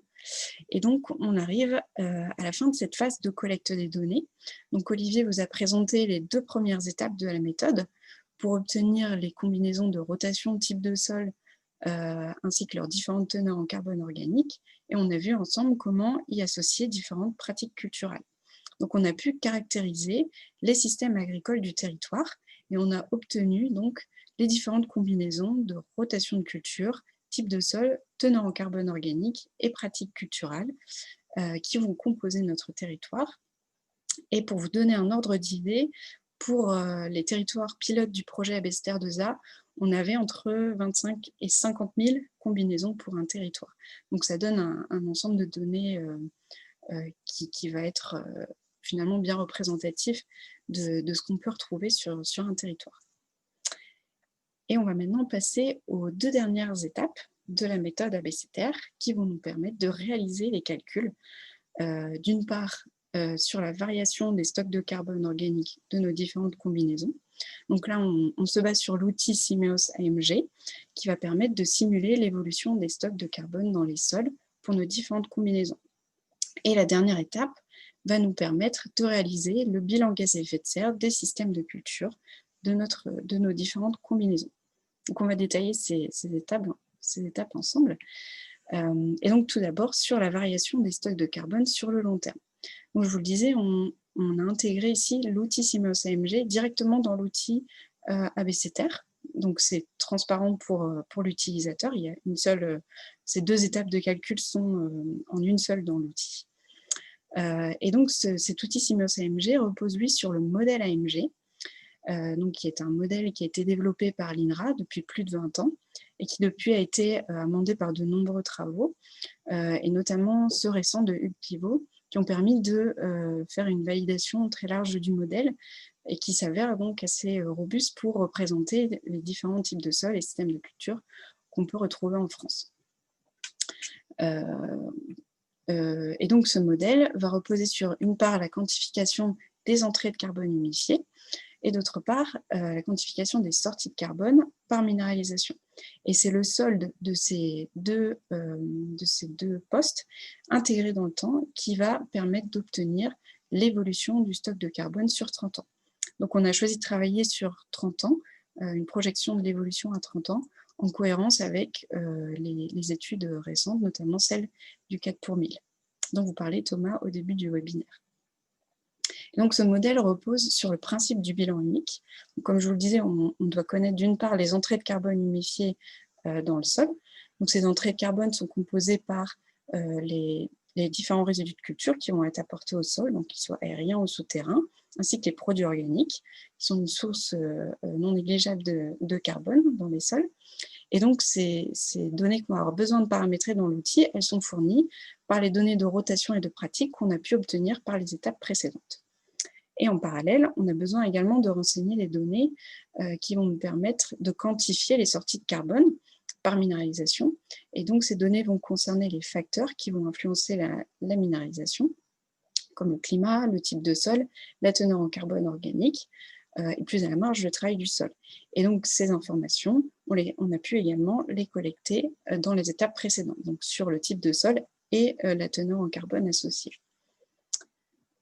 Et donc, on arrive à la fin de cette phase de collecte des données. Donc, Olivier vous a présenté les 2 premières étapes de la méthode pour obtenir les combinaisons de rotation de type de sol ainsi que leurs différentes teneurs en carbone organique. Et on a vu ensemble comment y associer différentes pratiques culturelles. Donc, on a pu caractériser les systèmes agricoles du territoire et on a obtenu donc les différentes combinaisons de rotation de culture, type de sol, teneur en carbone organique et pratiques culturelles qui vont composer notre territoire. Et pour vous donner un ordre d'idée, pour les territoires pilotes du projet ABCTR2A, on avait entre 25 et 50 000 combinaisons pour un territoire. Donc ça donne un ensemble de données qui va être finalement bien représentatif de ce qu'on peut retrouver sur un territoire. Et on va maintenant passer aux 2 dernières étapes de la méthode ABCTR qui vont nous permettre de réaliser les calculs, d'une part sur la variation des stocks de carbone organique de nos différentes combinaisons. Donc là, on se base sur l'outil Simeos AMG qui va permettre de simuler l'évolution des stocks de carbone dans les sols pour nos différentes combinaisons. Et la dernière étape va nous permettre de réaliser le bilan gaz à effet de serre des systèmes de culture de nos différentes combinaisons. Donc on va détailler ces étapes ensemble. Et donc tout d'abord sur la variation des stocks de carbone sur le long terme. Donc je vous le disais, on a intégré ici l'outil Simeos AMG directement dans l'outil ABCTR. Donc c'est transparent pour l'utilisateur. Il y a ces 2 étapes de calcul sont en une seule dans l'outil. Et donc cet outil Simeos AMG repose lui sur le modèle AMG, donc qui est un modèle qui a été développé par l'INRA depuis plus de 20 ans et qui depuis a été amendé par de nombreux travaux, et notamment ceux récents de Hugues Pivot, qui ont permis de faire une validation très large du modèle et qui s'avère donc assez robuste pour représenter les différents types de sols et systèmes de culture qu'on peut retrouver en France. Et donc ce modèle va reposer sur une part la quantification des entrées de carbone humidifié et d'autre part la quantification des sorties de carbone par minéralisation. Et c'est le solde de ces deux postes intégrés dans le temps qui va permettre d'obtenir l'évolution du stock de carbone sur 30 ans. Donc on a choisi de travailler sur 30 ans, une projection de l'évolution à 30 ans, en cohérence avec les études récentes, notamment celle du 4 pour 1000, dont vous parlez Thomas au début du webinaire. Et donc ce modèle repose sur le principe du bilan unique. Donc, comme je vous le disais, on doit connaître d'une part les entrées de carbone humidifiées dans le sol. Donc ces entrées de carbone sont composées par les différents résidus de culture qui vont être apportés au sol, donc qu'ils soient aériens ou souterrains, ainsi que les produits organiques, qui sont une source non négligeable de carbone dans les sols. Et donc, ces données qu'on va avoir besoin de paramétrer dans l'outil, elles sont fournies par les données de rotation et de pratique qu'on a pu obtenir par les étapes précédentes. Et en parallèle, on a besoin également de renseigner les données qui vont nous permettre de quantifier les sorties de carbone par minéralisation. Et donc, ces données vont concerner les facteurs qui vont influencer la minéralisation, comme le climat, le type de sol, la teneur en carbone organique, et plus à la marge le travail du sol. Et donc ces informations, on a pu également les collecter dans les étapes précédentes, donc sur le type de sol et la teneur en carbone associée.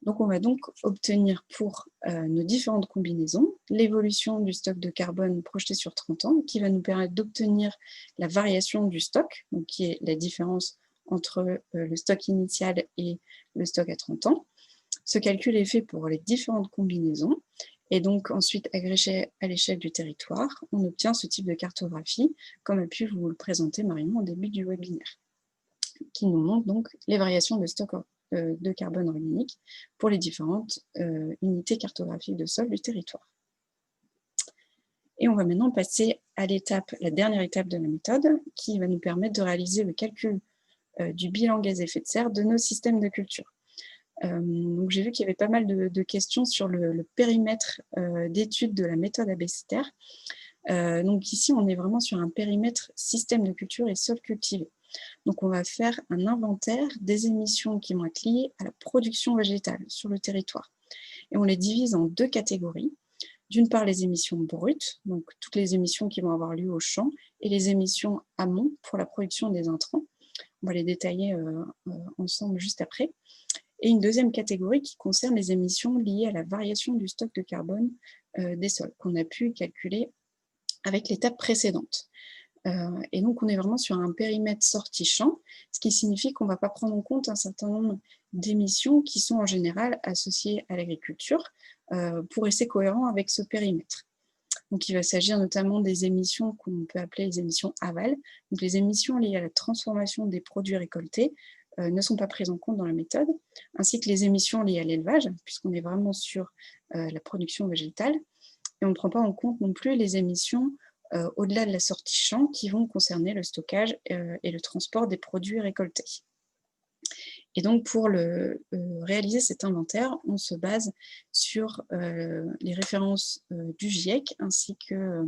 Donc on va donc obtenir pour nos différentes combinaisons l'évolution du stock de carbone projeté sur 30 ans, qui va nous permettre d'obtenir la variation du stock, donc qui est la différence entre le stock initial et le stock à 30 ans. Ce calcul est fait pour les différentes combinaisons. Et donc ensuite, agrégé à l'échelle du territoire, on obtient ce type de cartographie, comme a pu vous le présenter Marion au début du webinaire, qui nous montre donc les variations de stock de carbone organique pour les différentes unités cartographiques de sol du territoire. Et on va maintenant passer à la dernière étape de la méthode, qui va nous permettre de réaliser le calcul du bilan gaz à effet de serre de nos systèmes de culture. Donc j'ai vu qu'il y avait pas mal de questions sur le périmètre d'étude de la méthode ABCTR. Donc ici, on est vraiment sur un périmètre système de culture et sol cultivé. Donc on va faire un inventaire des émissions qui vont être liées à la production végétale sur le territoire. Et on les divise en 2 catégories. D'une part, les émissions brutes, donc toutes les émissions qui vont avoir lieu au champ, et les émissions amont pour la production des intrants. va les détailler ensemble juste après. Et une deuxième catégorie qui concerne les émissions liées à la variation du stock de carbone des sols, qu'on a pu calculer avec l'étape précédente. Et donc, on est vraiment sur un périmètre sorti-champ, ce qui signifie qu'on ne va pas prendre en compte un certain nombre d'émissions qui sont en général associées à l'agriculture pour rester cohérent avec ce périmètre. Donc, il va s'agir notamment des émissions qu'on peut appeler les émissions aval. Donc, les émissions liées à la transformation des produits récoltés ne sont pas prises en compte dans la méthode, ainsi que les émissions liées à l'élevage, puisqu'on est vraiment sur la production végétale. Et on ne prend pas en compte non plus les émissions au-delà de la sortie champ qui vont concerner le stockage et le transport des produits récoltés. Et donc, pour réaliser cet inventaire, on se base sur les références du GIEC ainsi que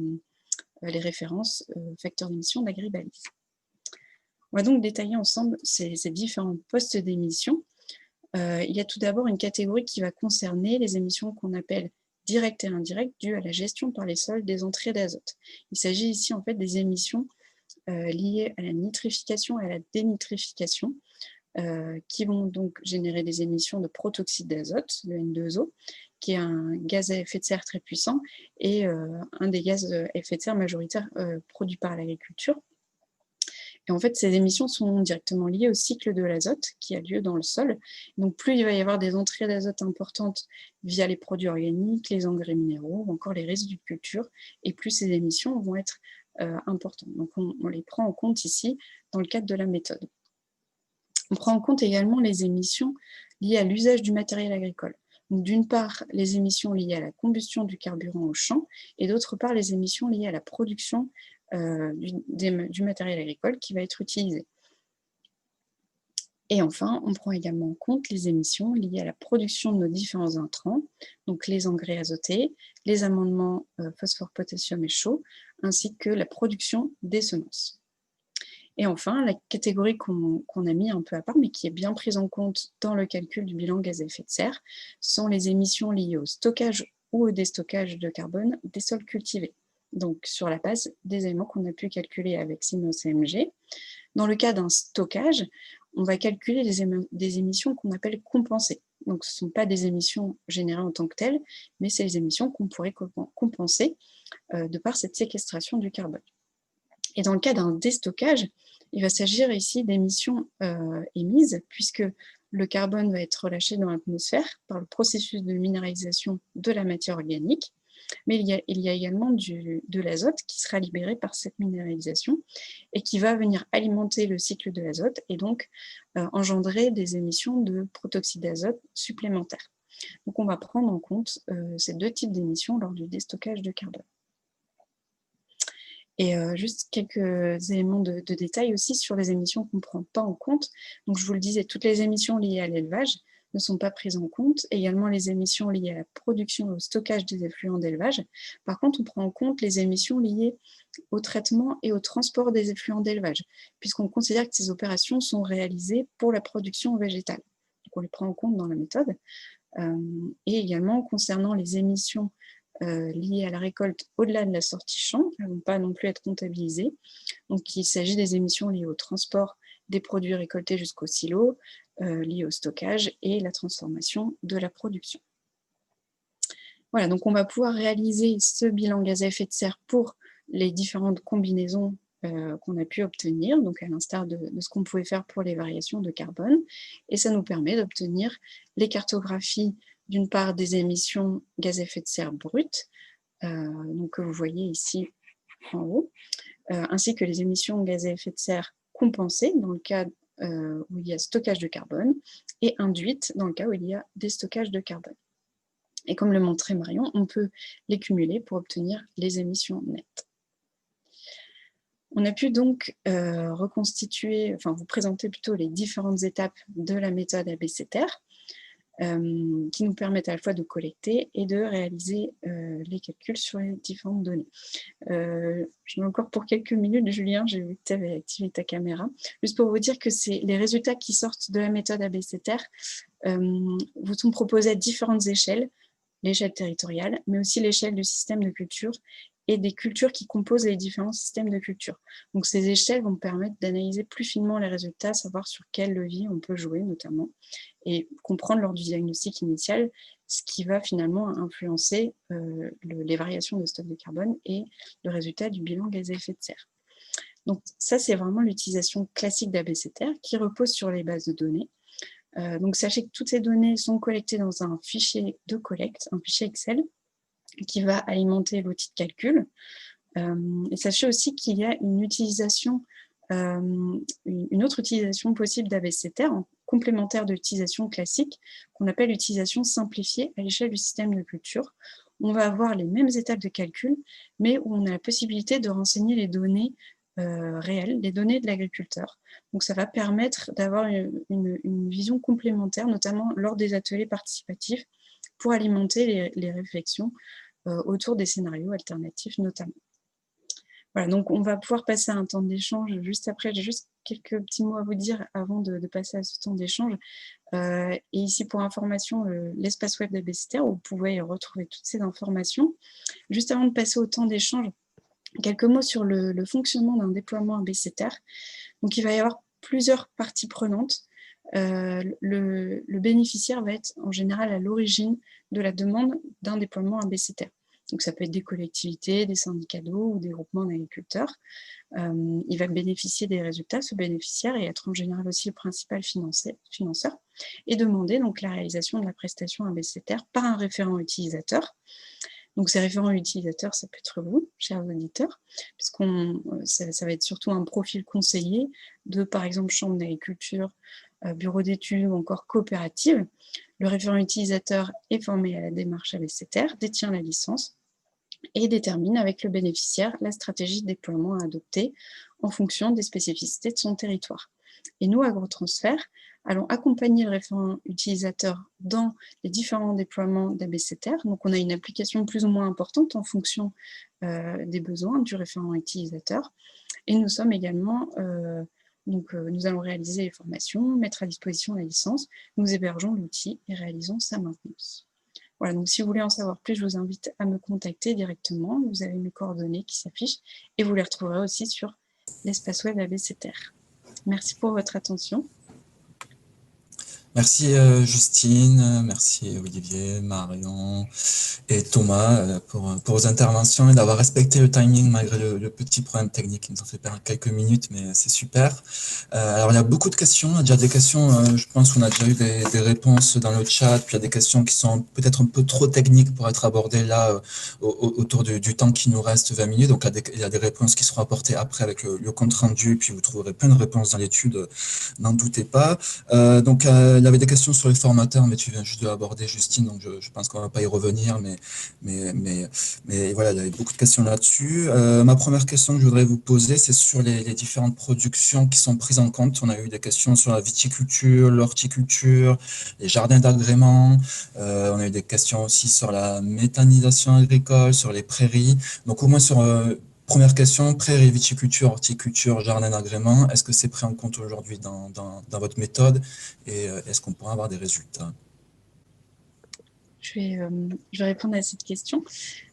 les références facteurs d'émission d'Agribalyse. On va donc détailler ensemble ces différents postes d'émission. Il y a tout d'abord une catégorie qui va concerner les émissions qu'on appelle directes et indirectes dues à la gestion par les sols des entrées d'azote. Il s'agit ici en fait des émissions liées à la nitrification et à la dénitrification, qui vont donc générer des émissions de protoxyde d'azote, le N2O, qui est un gaz à effet de serre très puissant et un des gaz à effet de serre majoritaires produits par l'agriculture. Et en fait, ces émissions sont directement liées au cycle de l'azote qui a lieu dans le sol. Donc, plus il va y avoir des entrées d'azote importantes via les produits organiques, les engrais minéraux ou encore les résidus de culture, et plus ces émissions vont être importantes. Donc, on les prend en compte ici dans le cadre de la méthode. On prend en compte également les émissions liées à l'usage du matériel agricole. D'une part, les émissions liées à la combustion du carburant au champ, et d'autre part, les émissions liées à la production du matériel agricole qui va être utilisé. Et enfin, on prend également en compte les émissions liées à la production de nos différents intrants, donc les engrais azotés, les amendements phosphore, potassium et chaux, ainsi que la production des semences. Et enfin, la catégorie qu'on a mis un peu à part, mais qui est bien prise en compte dans le calcul du bilan gaz à effet de serre, sont les émissions liées au stockage ou au déstockage de carbone des sols cultivés. Donc, sur la base des éléments qu'on a pu calculer avec SIMO-CMG. Dans le cas d'un stockage, on va calculer des émissions qu'on appelle compensées. Donc, ce ne sont pas des émissions générées en tant que telles, mais c'est les émissions qu'on pourrait compenser de par cette séquestration du carbone. Et dans le cas d'un déstockage, il va s'agir ici d'émissions émises, puisque le carbone va être relâché dans l'atmosphère par le processus de minéralisation de la matière organique, mais il y a également de l'azote qui sera libéré par cette minéralisation et qui va venir alimenter le cycle de l'azote et donc engendrer des émissions de protoxyde d'azote supplémentaires. Donc on va prendre en compte ces deux types d'émissions lors du déstockage de carbone. Et juste quelques éléments de détail aussi sur les émissions qu'on ne prend pas en compte. Donc je vous le disais, toutes les émissions liées à l'élevage ne sont pas prises en compte. Également les émissions liées à la production et au stockage des effluents d'élevage. Par contre, on prend en compte les émissions liées au traitement et au transport des effluents d'élevage, puisqu'on considère que ces opérations sont réalisées pour la production végétale. Donc on les prend en compte dans la méthode. Et également concernant les émissions liées à la récolte au-delà de la sortie champ, qui ne vont pas non plus être comptabilisées. Donc il s'agit des émissions liées au transport des produits récoltés jusqu'au silo, liées au stockage et la transformation de la production. Voilà, donc on va pouvoir réaliser ce bilan gaz à effet de serre pour les différentes combinaisons qu'on a pu obtenir, donc à l'instar de ce qu'on pouvait faire pour les variations de carbone, et ça nous permet d'obtenir les cartographies d'une part des émissions gaz à effet de serre brutes, donc que vous voyez ici en haut, ainsi que les émissions gaz à effet de serre compensées dans le cas où il y a stockage de carbone, et induites dans le cas où il y a déstockage de carbone. Et comme le montrait Marion, on peut les cumuler pour obtenir les émissions nettes. On a pu donc reconstituer, enfin vous présenter plutôt les différentes étapes de la méthode ABC-TER, qui nous permettent à la fois de collecter et de réaliser les calculs sur les différentes données. Je mets encore pour quelques minutes, Julien, j'ai vu que tu avais activé ta caméra, juste pour vous dire que les résultats qui sortent de la méthode ABC-TER vous sont proposés à différentes échelles, l'échelle territoriale, mais aussi l'échelle du système de culture et des cultures qui composent les différents systèmes de culture. Donc ces échelles vont permettre d'analyser plus finement les résultats, savoir sur quel levier on peut jouer notamment, et comprendre lors du diagnostic initial ce qui va finalement influencer les variations de stock de carbone et le résultat du bilan gaz à effet de serre. Donc ça, c'est vraiment l'utilisation classique d'ABCTR qui repose sur les bases de données. Donc sachez que toutes ces données sont collectées dans un fichier de collecte, un fichier Excel, qui va alimenter l'outil de calcul. Et sachez aussi qu'il y a une autre utilisation possible d'ABCTR, complémentaire de l'utilisation classique, qu'on appelle l'utilisation simplifiée à l'échelle du système de culture. On va avoir les mêmes étapes de calcul, mais où on a la possibilité de renseigner les données réelles, les données de l'agriculteur. Donc ça va permettre d'avoir une vision complémentaire, notamment lors des ateliers participatifs, pour alimenter les réflexions autour des scénarios alternatifs notamment. Voilà, donc on va pouvoir passer à un temps d'échange juste après. J'ai juste quelques petits mots à vous dire avant de passer à ce temps d'échange. Et ici, pour information, l'espace web d'ABCTR, où vous pouvez retrouver toutes ces informations. Juste avant de passer au temps d'échange, quelques mots sur le fonctionnement d'un déploiement ABCTR. Donc il va y avoir plusieurs parties prenantes. Le bénéficiaire va être en général à l'origine de la demande d'un déploiement ABCTR. Donc ça peut être des collectivités, des syndicats d'eau ou des groupements d'agriculteurs. Il va bénéficier des résultats, ce bénéficiaire, et être en général aussi le principal financeur, et demander donc la réalisation de la prestation ABCTR par un référent utilisateur. Donc ces référents utilisateurs, ça peut être vous, chers auditeurs, puisque ça va être surtout un profil conseiller de, par exemple, chambre d'agriculture, bureau d'études ou encore coopérative. Le référent utilisateur est formé à la démarche ABCTR, détient la licence et détermine avec le bénéficiaire la stratégie de déploiement à adopter en fonction des spécificités de son territoire. Et nous, AgroTransfert, allons accompagner le référent utilisateur dans les différents déploiements d'ABCTR. Donc, on a une application plus ou moins importante en fonction des besoins du référent utilisateur. Et nous sommes également, nous allons réaliser les formations, mettre à disposition la licence, nous hébergeons l'outil et réalisons sa maintenance. Voilà, donc si vous voulez en savoir plus, je vous invite à me contacter directement. Vous avez mes coordonnées qui s'affichent et vous les retrouverez aussi sur l'espace web ABCTR. Merci pour votre attention. Merci Justine, merci Olivier, Marion et Thomas pour vos interventions et d'avoir respecté le timing malgré le petit problème technique qui nous en fait perdre quelques minutes, mais c'est super. Alors il y a beaucoup de questions, il y a déjà des questions, je pense qu'on a déjà eu des réponses dans le chat, puis il y a des questions qui sont peut-être un peu trop techniques pour être abordées là autour du temps qui nous reste, 20 minutes, donc il y a des réponses qui seront apportées après avec le compte rendu, puis vous trouverez plein de réponses dans l'étude, n'en doutez pas. Donc il y avait des questions sur les formateurs, mais tu viens juste de l'aborder, Justine, donc je pense qu'on ne va pas y revenir, mais voilà, il y avait beaucoup de questions là-dessus. Ma première question que je voudrais vous poser, c'est sur les différentes productions qui sont prises en compte. On a eu des questions sur la viticulture, l'horticulture, les jardins d'agrément. On a eu des questions aussi sur la méthanisation agricole, sur les prairies. Donc au moins sur... Première question, prairie, viticulture, horticulture, jardin d'agrément, est-ce que c'est pris en compte aujourd'hui dans votre méthode et est-ce qu'on pourra avoir des résultats? Je vais répondre à cette question.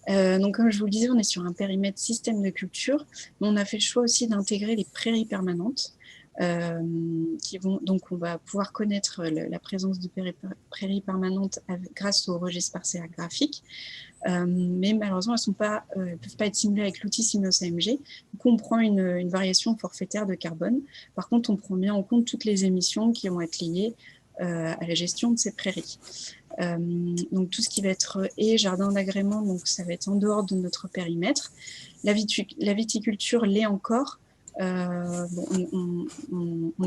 Donc, comme je vous le disais, on est sur un périmètre système de culture, mais on a fait le choix aussi d'intégrer les prairies permanentes. Donc, on va pouvoir connaître la présence de prairies permanentes grâce au registre parcellaire graphique. Mais malheureusement, elles ne peuvent pas être simulées avec l'outil Simulus AMG. Donc, on prend une variation forfaitaire de carbone. Par contre, on prend bien en compte toutes les émissions qui vont être liées à la gestion de ces prairies. Donc, tout ce qui va être jardin d'agrément, donc ça va être en dehors de notre périmètre. La viticulture l'est encore. On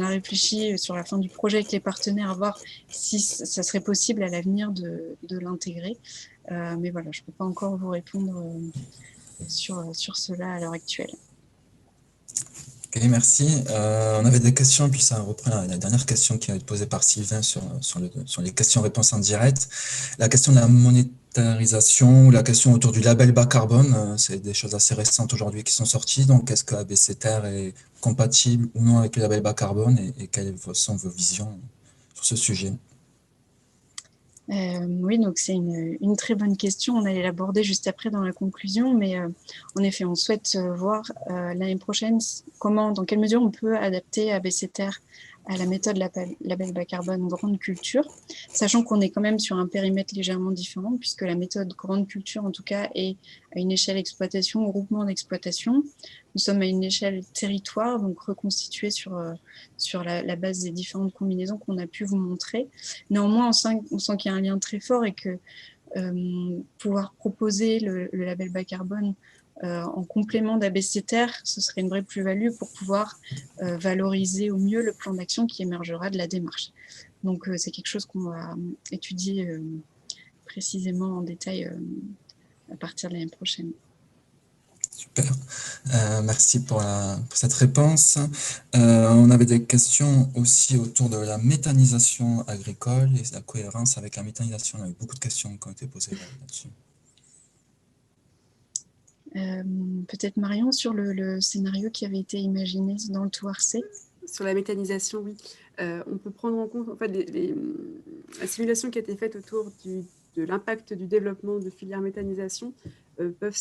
a réfléchi sur la fin du projet avec les partenaires à voir si ça serait possible à l'avenir de l'intégrer. Mais voilà, je ne peux pas encore vous répondre sur cela à l'heure actuelle. Ok, merci. On avait des questions, puis ça reprend la dernière question qui a été posée par Sylvain sur les questions-réponses en direct. La question de la monétarisation, ou la question autour du label bas carbone, c'est des choses assez récentes aujourd'hui qui sont sorties. Donc, est-ce que ABCTR est compatible ou non avec le label bas carbone et quelles sont vos visions sur ce sujet? Oui, donc c'est une très bonne question. On allait l'aborder juste après dans la conclusion, mais en effet, on souhaite voir l'année prochaine dans quelle mesure on peut adapter ABCTR à la méthode label bas carbone grande culture, sachant qu'on est quand même sur un périmètre légèrement différent, puisque la méthode grande culture, en tout cas, est à une échelle exploitation ou groupement d'exploitation. Nous sommes à une échelle territoire, donc reconstituée sur la base des différentes combinaisons qu'on a pu vous montrer. Néanmoins, on sent qu'il y a un lien très fort et que pouvoir proposer le label bas carbone en complément d'ABCTR, ce serait une vraie plus-value pour pouvoir valoriser au mieux le plan d'action qui émergera de la démarche. Donc, c'est quelque chose qu'on va étudier précisément en détail à partir de l'année prochaine. Super, merci pour cette réponse. On avait des questions aussi autour de la méthanisation agricole et la cohérence avec la méthanisation. On a eu beaucoup de questions qui ont été posées là-dessus. Peut-être Marion, sur le scénario qui avait été imaginé dans le TORC. Sur la méthanisation, oui. On peut prendre en compte en fait, la simulation qui a été faite autour de l'impact du développement de filières méthanisation peuvent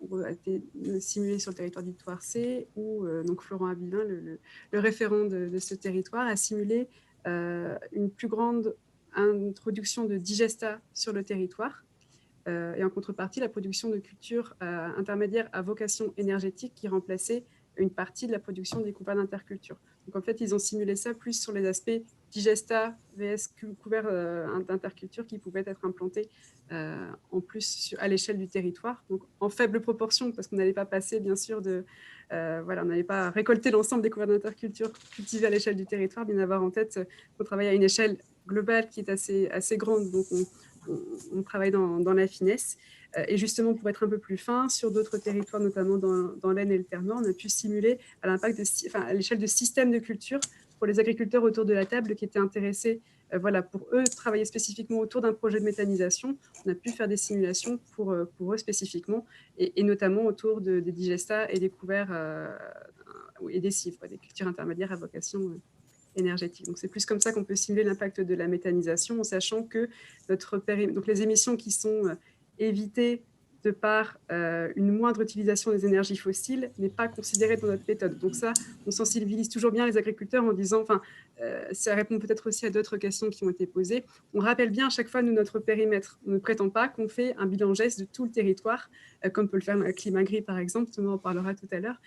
ont été simulées sur le territoire du TORC, où donc Florent Abivin, le référent de ce territoire, a simulé une plus grande introduction de digesta sur le territoire. Et en contrepartie, la production de cultures intermédiaires à vocation énergétique qui remplaçait une partie de la production des couverts d'interculture. Donc en fait, ils ont simulé ça plus sur les aspects digesta vs couverts d'interculture qui pouvaient être implantés en plus à l'échelle du territoire. Donc en faible proportion, parce qu'on n'allait pas passer, bien sûr, on n'allait pas récolter l'ensemble des couverts d'interculture cultivés à l'échelle du territoire, bien avoir en tête qu'on travaille à une échelle globale qui est assez grande. Donc on travaille dans la finesse. Et justement, pour être un peu plus fin, sur d'autres territoires, notamment dans l'Aisne et le Terre-Nord, on a pu simuler à l'échelle de systèmes de culture pour les agriculteurs autour de la table qui étaient intéressés, pour eux, travailler spécifiquement autour d'un projet de méthanisation. On a pu faire des simulations pour eux spécifiquement, et notamment autour des digestats et des couverts et des cives, des cultures intermédiaires à vocation énergétique. Donc, c'est plus comme ça qu'on peut simuler l'impact de la méthanisation, en sachant que donc les émissions qui sont évitées de par une moindre utilisation des énergies fossiles n'est pas considérée dans notre méthode. Donc ça, on sensibilise toujours bien les agriculteurs en disant, ça répond peut-être aussi à d'autres questions qui ont été posées. On rappelle bien à chaque fois, nous, notre périmètre. On ne prétend pas qu'on fait un bilan geste de tout le territoire, comme peut le faire le Climagri, par exemple. Thomas en parlera tout à l'heure.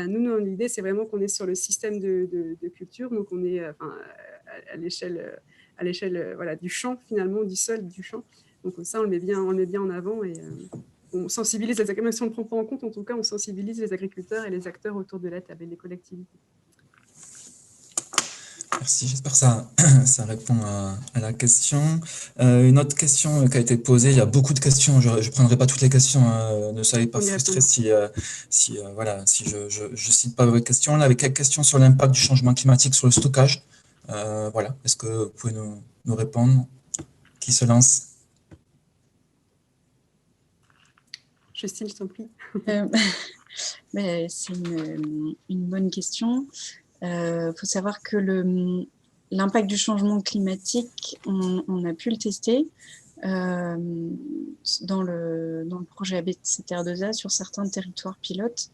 Nous, l'idée, c'est vraiment qu'on est sur le système de culture. Donc, on est à l'échelle du champ, finalement, du sol, du champ. Donc ça, on le met bien en avant et on sensibilise les agriculteurs. Même si on ne le prend pas en compte, en tout cas, on sensibilise les agriculteurs et les acteurs autour de la table et les collectivités. Merci, j'espère que ça répond à la question. Une autre question qui a été posée, il y a beaucoup de questions, je ne prendrai pas toutes les questions, ne soyez pas frustrés si je cite pas vos questions. Là, avec quelques questions sur l'impact du changement climatique sur le stockage. Est-ce que vous pouvez nous répondre? Qui se lance? Justine, je t'en prie. C'est une bonne question. Faut savoir que l'impact du changement climatique, on a pu le tester dans le projet ABCTR2A sur certains territoires pilotes.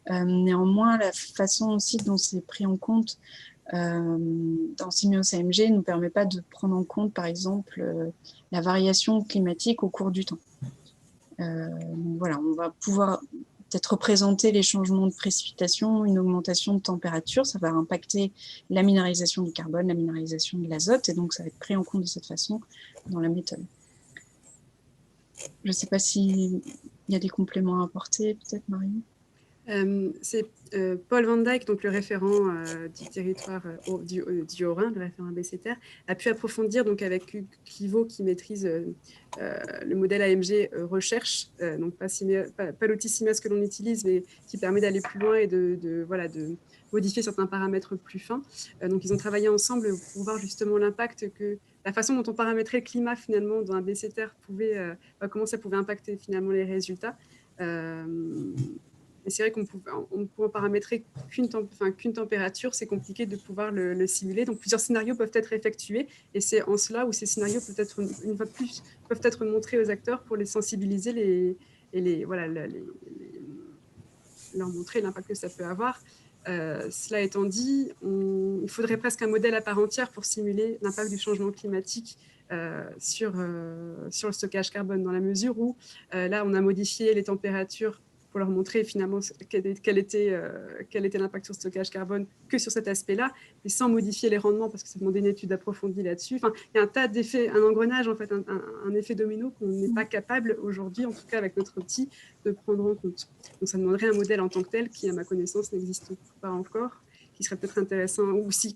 Néanmoins, la façon aussi dont c'est pris en compte dans Simios AMG ne nous permet pas de prendre en compte, par exemple, la variation climatique au cours du temps. Donc voilà, on va pouvoir peut-être représenter les changements de précipitation, une augmentation de température, ça va impacter la minéralisation du carbone, la minéralisation de l'azote, et donc ça va être pris en compte de cette façon dans la méthode. Je ne sais pas s'il y a des compléments à apporter, peut-être, Marion. C'est Paul Van Dijk, donc le référent du territoire du Haut-Rhin, le référent ABCTR, a pu approfondir donc avec Hugues Clivaux qui maîtrise le modèle AMG recherche, donc pas l'outil Simios que l'on utilise, mais qui permet d'aller plus loin et de modifier certains paramètres plus fins. Donc ils ont travaillé ensemble pour voir justement l'impact que la façon dont on paramétrait le climat finalement dans un ABCTR comment ça pouvait impacter finalement les résultats. Mais c'est vrai qu'on ne pouvant paramétrer qu'une température, c'est compliqué de pouvoir le simuler. Donc, plusieurs scénarios peuvent être effectués. Et c'est en cela où ces scénarios une fois de plus, peuvent être montrés aux acteurs pour les sensibiliser leur montrer l'impact que ça peut avoir. Cela étant dit, il faudrait presque un modèle à part entière pour simuler l'impact du changement climatique sur le stockage carbone, dans la mesure où là, on a modifié les températures pour leur montrer finalement quel était l'impact sur le stockage carbone que sur cet aspect-là, mais sans modifier les rendements, parce que ça demandait une étude approfondie là-dessus. Enfin, il y a un tas d'effets, un engrenage, en fait, un effet domino qu'on n'est pas capable aujourd'hui, en tout cas avec notre outil, de prendre en compte. Donc ça demanderait un modèle en tant que tel qui, à ma connaissance, n'existe pas encore, qui serait peut-être intéressant, ou si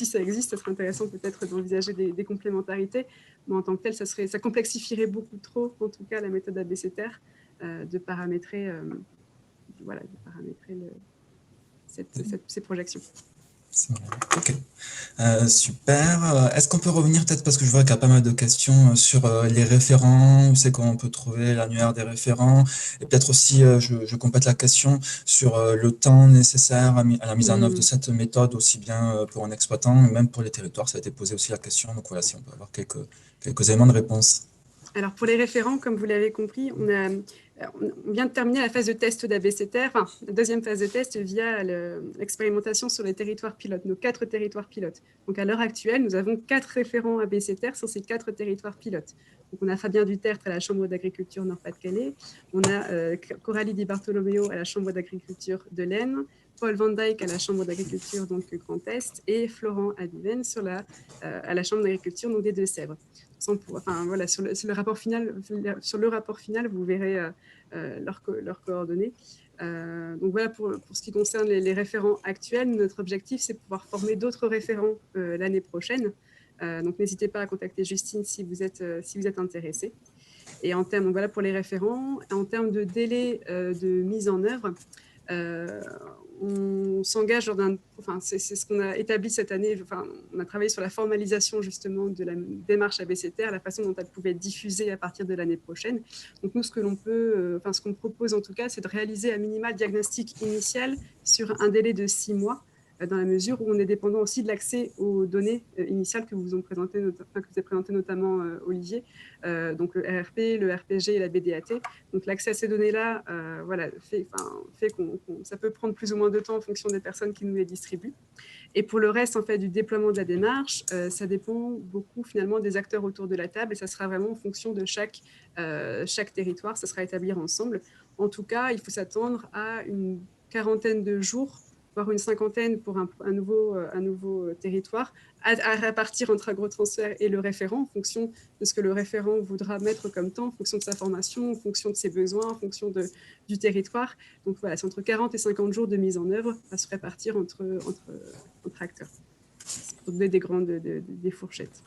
ça existe, ça serait intéressant peut-être d'envisager des complémentarités, mais en tant que tel, ça complexifierait beaucoup trop, en tout cas, la méthode ABCTR, de paramétrer, ces projections. Ok, super. Est-ce qu'on peut revenir peut-être, parce que je vois qu'il y a pas mal de questions sur les référents, où c'est qu'on peut trouver l'annuaire des référents, et peut-être aussi, je complète la question sur le temps nécessaire à la mise en œuvre de cette méthode, aussi bien pour un exploitant, même pour les territoires, ça a été posé aussi la question, donc voilà, si on peut avoir quelques éléments de réponse. Alors, pour les référents, comme vous l'avez compris, on vient de terminer la phase de test d'ABCTR, enfin, la deuxième phase de test via l'expérimentation sur les territoires pilotes, nos 4 territoires pilotes. Donc, à l'heure actuelle, nous avons 4 référents ABCTR sur ces 4 territoires pilotes. Donc, on a Fabien Dutertre à la Chambre d'agriculture Nord-Pas-de-Calais, on a Coralie Di Bartolomeo à la Chambre d'agriculture de l'Aisne, Paul Van Dyck à la Chambre d'agriculture Grand Est et Florent Abiven à la Chambre d'agriculture des Deux-Sèvres. Enfin, voilà, sur le rapport final, vous verrez leurs coordonnées. Donc voilà, pour ce qui concerne les référents actuels, notre objectif, c'est de pouvoir former d'autres référents l'année prochaine. Donc n'hésitez pas à contacter Justine si vous êtes intéressé. Et voilà pour les référents. En termes de délai de mise en œuvre, on s'engage c'est ce qu'on a établi cette année. Enfin, on a travaillé sur la formalisation justement de la démarche ABCTR, la façon dont elle pouvait être diffusée à partir de l'année prochaine. Donc nous, ce qu'on propose en tout cas, c'est de réaliser un minimal diagnostic initial sur un délai de 6 mois, dans la mesure où on est dépendant aussi de l'accès aux données initiales que vous avez présentées notamment Olivier, donc le RRP, le RPG et la BDAT. Donc l'accès à ces données-là fait qu'on ça peut prendre plus ou moins de temps en fonction des personnes qui nous les distribuent. Et pour le reste en fait, du déploiement de la démarche, ça dépend beaucoup finalement des acteurs autour de la table, et ça sera vraiment en fonction de chaque territoire, ça sera établi ensemble. En tout cas, il faut s'attendre à une quarantaine de jours, voire une cinquantaine pour un nouveau territoire, à répartir entre AgroTransfert et le référent en fonction de ce que le référent voudra mettre comme temps, en fonction de sa formation, en fonction de ses besoins, en fonction du territoire. Donc voilà, c'est entre 40 et 50 jours de mise en œuvre à se répartir entre acteurs. C'est pour donner des fourchettes.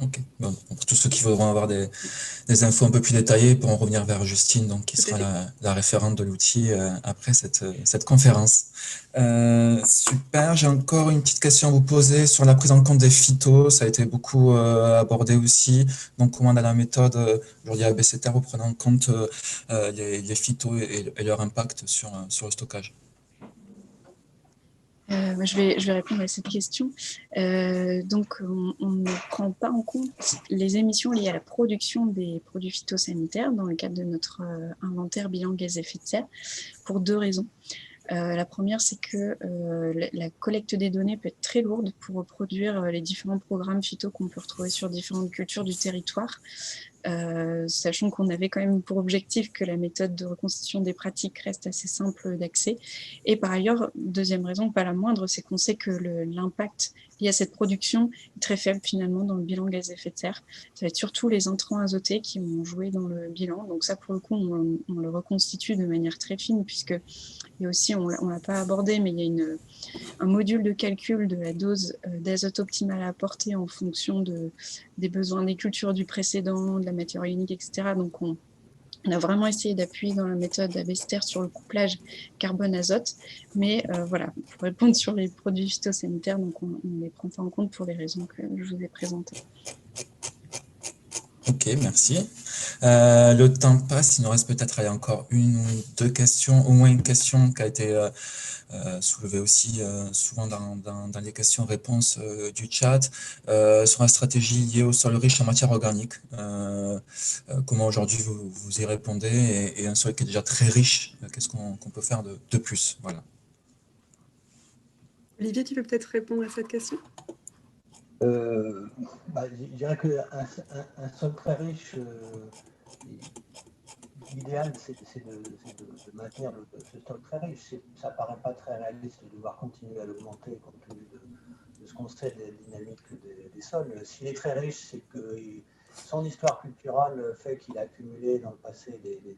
Ok. Bon, pour tous ceux qui voudront avoir des infos un peu plus détaillées pourront revenir vers Justine, donc, qui sera la référente de l'outil après cette conférence. Super, j'ai encore une petite question à vous poser sur la prise en compte des phytos, ça a été beaucoup abordé aussi. Donc comment dans la méthode aujourd'hui ABCTR vous prenez en compte les phytos et leur impact sur le stockage? Je vais répondre à cette question. Donc, on ne prend pas en compte les émissions liées à la production des produits phytosanitaires dans le cadre de notre inventaire bilan gaz à effet de serre pour 2 raisons. La première, c'est que la collecte des données peut être très lourde pour reproduire les différents programmes phyto qu'on peut retrouver sur différentes cultures du territoire. Sachant qu'on avait quand même pour objectif que la méthode de reconstitution des pratiques reste assez simple d'accès. Et par ailleurs, deuxième raison, pas la moindre, c'est qu'on sait que l'impact lié à cette production est très faible finalement dans le bilan gaz à effet de serre. Ça va être surtout les intrants azotés qui vont jouer dans le bilan. Donc ça, pour le coup, on le reconstitue de manière très fine, puisque il y a aussi, on ne l'a pas abordé, mais il y a un module de calcul de la dose d'azote optimale à apporter en fonction des besoins des cultures du précédent, de la matière organique, etc. Donc on a vraiment essayé d'appuyer dans la méthode ABCTR sur le couplage carbone-azote, mais voilà, pour répondre sur les produits phytosanitaires, donc on ne les prend pas en compte pour les raisons que je vous ai présentées. Ok, merci. Le temps passe, il nous reste peut-être encore une ou deux questions, au moins une question qui a été soulevée aussi souvent dans les questions-réponses du chat, sur la stratégie liée au sol riche en matière organique. Comment aujourd'hui vous y répondez et un sol qui est déjà très riche, qu'est-ce qu'on peut faire de plus? Voilà. Olivier, tu peux peut-être répondre à cette question? Je dirais qu'un sol très riche, l'idéal, c'est de maintenir ce stock très riche. Ça ne paraît pas très réaliste de devoir continuer à l'augmenter compte tenu de ce qu'on sait des dynamiques des sols. S'il est très riche, c'est que son histoire culturelle fait qu'il a accumulé dans le passé des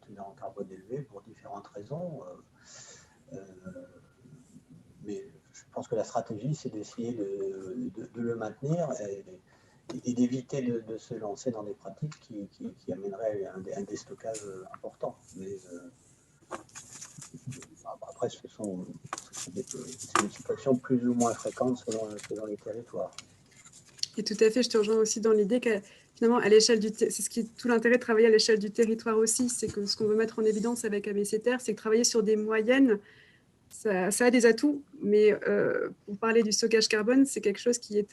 teneurs en carbone élevées pour différentes raisons. Mais je pense que la stratégie, c'est d'essayer de le maintenir et d'éviter de se lancer dans des pratiques qui amèneraient un déstockage important. Mais après, c'est une situation plus ou moins fréquente selon les territoires. Et tout à fait, je te rejoins aussi dans l'idée que finalement, à l'échelle c'est ce qui est tout l'intérêt de travailler à l'échelle du territoire aussi, c'est que ce qu'on veut mettre en évidence avec ABC Terre, c'est que travailler sur des moyennes, ça a des atouts, mais pour parler du stockage carbone, c'est quelque chose qui est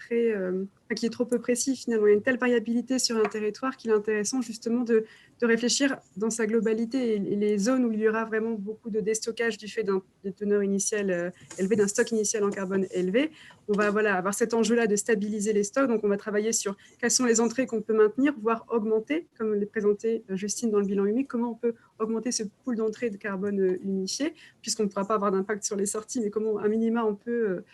qui est trop peu précis finalement. Il y a une telle variabilité sur un territoire qu'il est intéressant justement de réfléchir dans sa globalité et les zones où il y aura vraiment beaucoup de déstockage du fait des teneurs initiales élevées, d'un stock initial en carbone élevé. On va avoir cet enjeu-là de stabiliser les stocks. Donc, on va travailler sur quelles sont les entrées qu'on peut maintenir, voire augmenter, comme l'a présenté Justine dans le bilan humique, comment on peut augmenter ce pool d'entrée de carbone unifié, puisqu'on ne pourra pas avoir d'impact sur les sorties, mais comment, à minima, on peut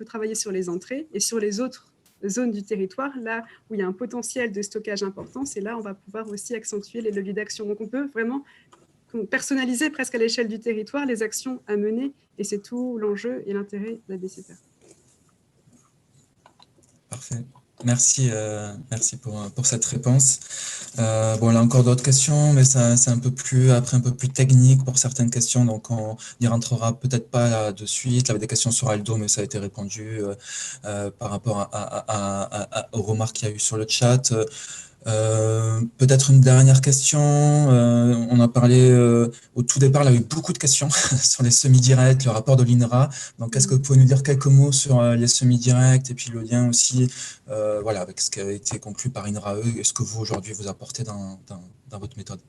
travailler sur les entrées et sur les autres zones du territoire, là où il y a un potentiel de stockage important, c'est là où on va pouvoir aussi accentuer les leviers d'action. Donc, on peut vraiment personnaliser presque à l'échelle du territoire les actions à mener, et c'est tout l'enjeu et l'intérêt de la BCTR. Parfait. Merci, merci pour cette réponse. Bon, là encore d'autres questions, mais c'est un peu plus technique pour certaines questions, donc on n'y rentrera peut-être pas là de suite. Il y avait des questions sur Aldo, mais ça a été répondu par rapport aux remarques qu'il y a eu sur le chat. Peut-être une dernière question. On a parlé au tout départ, il y a eu beaucoup de questions sur les semi-directs, le rapport de l'INRA. Donc, est-ce que vous pouvez nous dire quelques mots sur les semi-directs et puis le lien aussi voilà, avec ce qui a été conclu par INRAE et ce que vous, aujourd'hui, vous apportez dans votre méthode?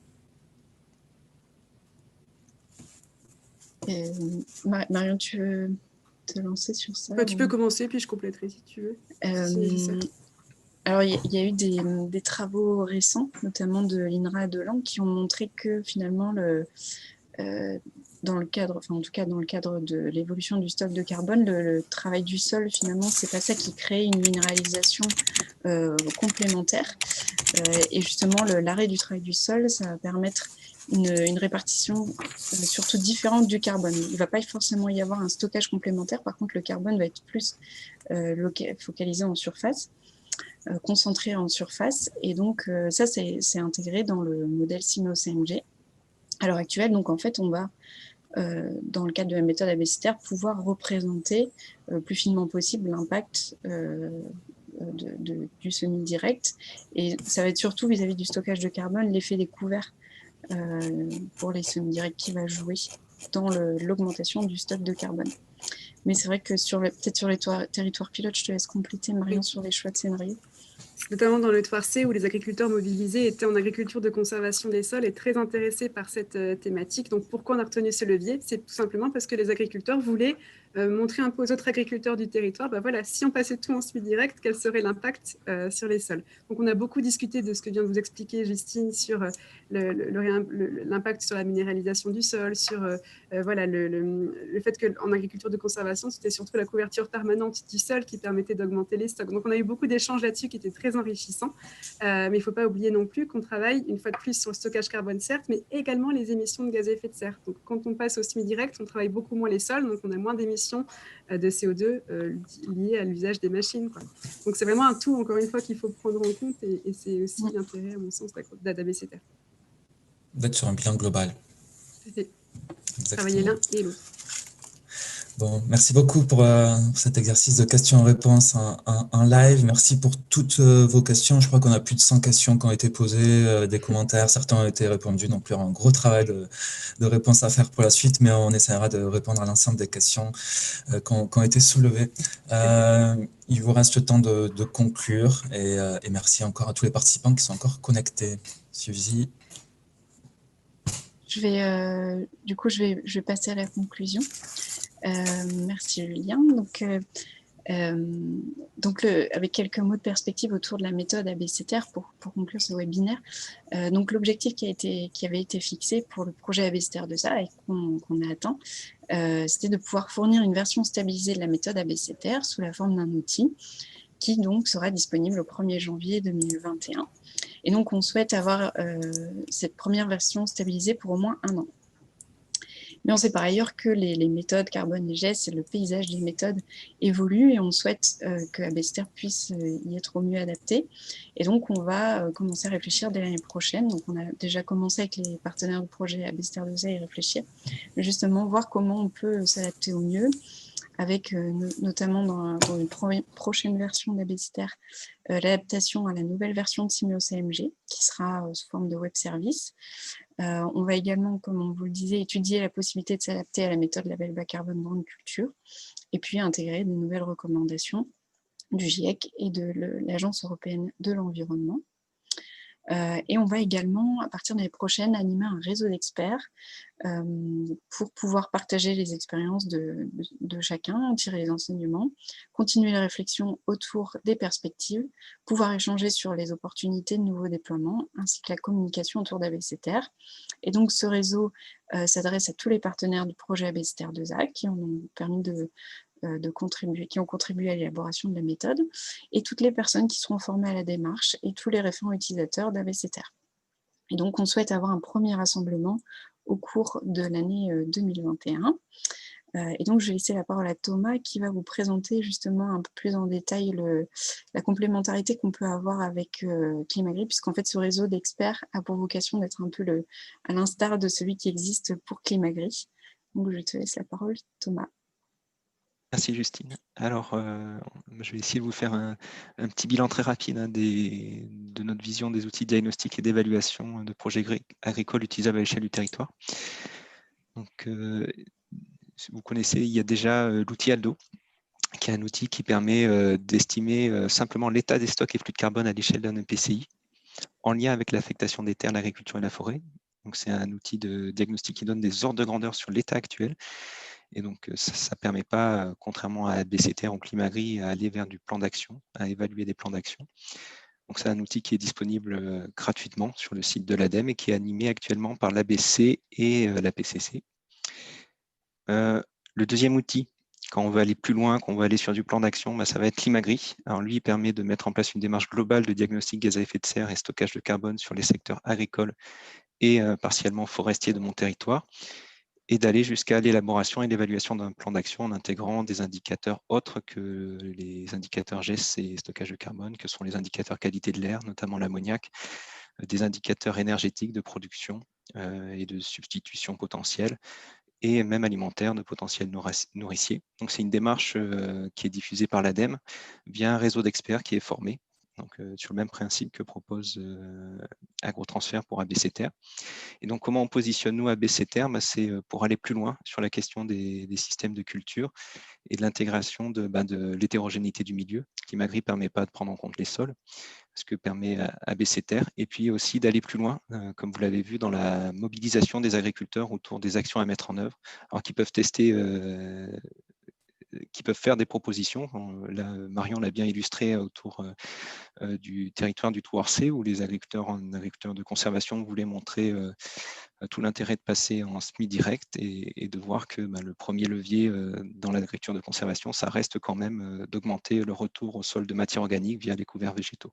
Marion, tu veux te lancer sur ça? Tu peux commencer, puis je compléterai si tu veux. Alors, il y a eu des travaux récents, notamment de l'INRA et de Lang, qui ont montré que finalement, dans le cadre de l'évolution du stock de carbone, le travail du sol, finalement, c'est pas ça qui crée une minéralisation complémentaire. Et justement, l'arrêt du travail du sol, ça va permettre une répartition surtout différente du carbone. Il ne va pas forcément y avoir un stockage complémentaire. Par contre, le carbone va être plus focalisé en surface, concentré en surface. Et donc, ça, c'est intégré dans le modèle CIME-OCMG. À l'heure actuelle, donc en fait, on va, dans le cadre de la méthode ABC Terre, pouvoir représenter plus finement possible l'impact du semi-direct. Et ça va être surtout vis-à-vis du stockage de carbone, l'effet découvert pour les semi-directs qui va jouer dans l'augmentation du stock de carbone. Mais c'est vrai que peut-être sur les territoires pilotes, je te laisse compléter, Marion, sur les choix de scénarios. Notamment dans le Thouars C, où les agriculteurs mobilisés étaient en agriculture de conservation des sols et très intéressés par cette thématique. Donc, pourquoi on a retenu ce levier? C'est tout simplement parce que les agriculteurs voulaient montrer un peu aux autres agriculteurs du territoire, voilà, si on passait tout en semi-direct, quel serait l'impact sur les sols. Donc, on a beaucoup discuté de ce que vient de vous expliquer Justine sur l'impact sur la minéralisation du sol, sur voilà, le fait qu'en agriculture de conservation, c'était surtout la couverture permanente du sol qui permettait d'augmenter les stocks. Donc, on a eu beaucoup d'échanges là-dessus qui étaient très enrichissants. Mais il ne faut pas oublier non plus qu'on travaille une fois de plus sur le stockage carbone, certes, mais également les émissions de gaz à effet de serre. Donc, quand on passe au semi-direct, on travaille beaucoup moins les sols, donc on a moins d'émissions de CO2 liées à l'usage des machines, quoi. Donc, c'est vraiment un tout, encore une fois, qu'il faut prendre en compte et c'est aussi l'intérêt, à mon sens, d'ABC Terre. D'être sur un bilan global. Travailler l'un et l'autre. Bon, merci beaucoup pour cet exercice de questions-réponses en live. Merci pour toutes vos questions. Je crois qu'on a plus de 100 questions qui ont été posées, des commentaires, certains ont été répondus. Donc, il y aura un gros travail de réponse à faire pour la suite, mais on essaiera de répondre à l'ensemble des questions qui ont été soulevées. Il vous reste le temps de conclure et merci encore à tous les participants qui sont encore connectés. Suzy. Du coup, je vais passer à la conclusion. Merci Julien. Avec quelques mots de perspective autour de la méthode ABCTR pour conclure ce webinaire. Donc l'objectif qui avait été fixé pour le projet ABCTR2A et qu'on a atteint, c'était de pouvoir fournir une version stabilisée de la méthode ABCTR sous la forme d'un outil qui donc sera disponible au 1er janvier 2021. Et donc on souhaite avoir cette première version stabilisée pour au moins 1 an. Mais on sait par ailleurs que les méthodes Carbone et GES et le paysage des méthodes évoluent et on souhaite que ABCTR puisse y être au mieux adapté. Et donc, on va commencer à réfléchir dès l'année prochaine. Donc, on a déjà commencé avec les partenaires du projet ABCTR2A à y réfléchir, mais justement voir comment on peut s'adapter au mieux, avec notamment dans une prochaine version d'ABCTR, l'adaptation à la nouvelle version de Simios AMG, qui sera sous forme de web service. On va également, comme on vous le disait, étudier la possibilité de s'adapter à la méthode label bas carbone grande culture, et puis intégrer de nouvelles recommandations du GIEC et de l'Agence européenne de l'environnement. Et on va également, à partir de l'année prochaine, animer un réseau d'experts pour pouvoir partager les expériences de chacun, tirer les enseignements, continuer la réflexion autour des perspectives, pouvoir échanger sur les opportunités de nouveaux déploiements, ainsi que la communication autour d'ABCTR. Et donc ce réseau s'adresse à tous les partenaires du projet ABCTR2A qui ont permis qui ont contribué à l'élaboration de la méthode, et toutes les personnes qui seront formées à la démarche et tous les référents utilisateurs d'ABCTR. Et donc, on souhaite avoir un premier rassemblement au cours de l'année 2021. Et donc, je vais laisser la parole à Thomas qui va vous présenter justement un peu plus en détail la complémentarité qu'on peut avoir avec Climagri, puisqu'en fait, ce réseau d'experts a pour vocation d'être un peu à l'instar de celui qui existe pour Climagri. Donc, je te laisse la parole, Thomas. Merci Justine. Alors, je vais essayer de vous faire un petit bilan très rapide de notre vision des outils de diagnostic et d'évaluation de projets agricoles utilisables à l'échelle du territoire. Donc, vous connaissez, il y a déjà l'outil ALDO, qui est un outil qui permet d'estimer simplement l'état des stocks et flux de carbone à l'échelle d'un EPCI, en lien avec l'affectation des terres, l'agriculture et la forêt. Donc, c'est un outil de diagnostic qui donne des ordres de grandeur sur l'état actuel. Et donc, ça ne permet pas, contrairement à ABCTR ou Climagri, à aller vers du plan d'action, à évaluer des plans d'action. Donc, c'est un outil qui est disponible gratuitement sur le site de l'ADEME et qui est animé actuellement par l'ABC et la PCC. Le deuxième outil, quand on veut aller plus loin, quand on veut aller sur du plan d'action, ça va être Climagri. Alors, lui, il permet de mettre en place une démarche globale de diagnostic gaz à effet de serre et stockage de carbone sur les secteurs agricoles et partiellement forestiers de mon territoire, et d'aller jusqu'à l'élaboration et l'évaluation d'un plan d'action en intégrant des indicateurs autres que les indicateurs GES et stockage de carbone, que sont les indicateurs qualité de l'air, notamment l'ammoniac, des indicateurs énergétiques de production et de substitution potentielle, et même alimentaire de potentiel nourricier. Donc c'est une démarche qui est diffusée par l'ADEME via un réseau d'experts qui est formé, donc sur le même principe que propose Agrotransfert pour ABCTR. Et donc, comment on positionne nous ABCTR? C'est pour aller plus loin sur la question des systèmes de culture et de l'intégration de l'hétérogénéité du milieu. Climagri ne permet pas de prendre en compte les sols, ce que permet ABCTR, et puis aussi d'aller plus loin, comme vous l'avez vu, dans la mobilisation des agriculteurs autour des actions à mettre en œuvre, alors qu'ils peuvent tester, qui peuvent faire des propositions. Là, Marion l'a bien illustré autour du territoire du Touarcé, où les agriculteurs de conservation voulaient montrer tout l'intérêt de passer en SMI direct et de voir que le premier levier dans l'agriculture de conservation, ça reste quand même d'augmenter le retour au sol de matière organique via les couverts végétaux.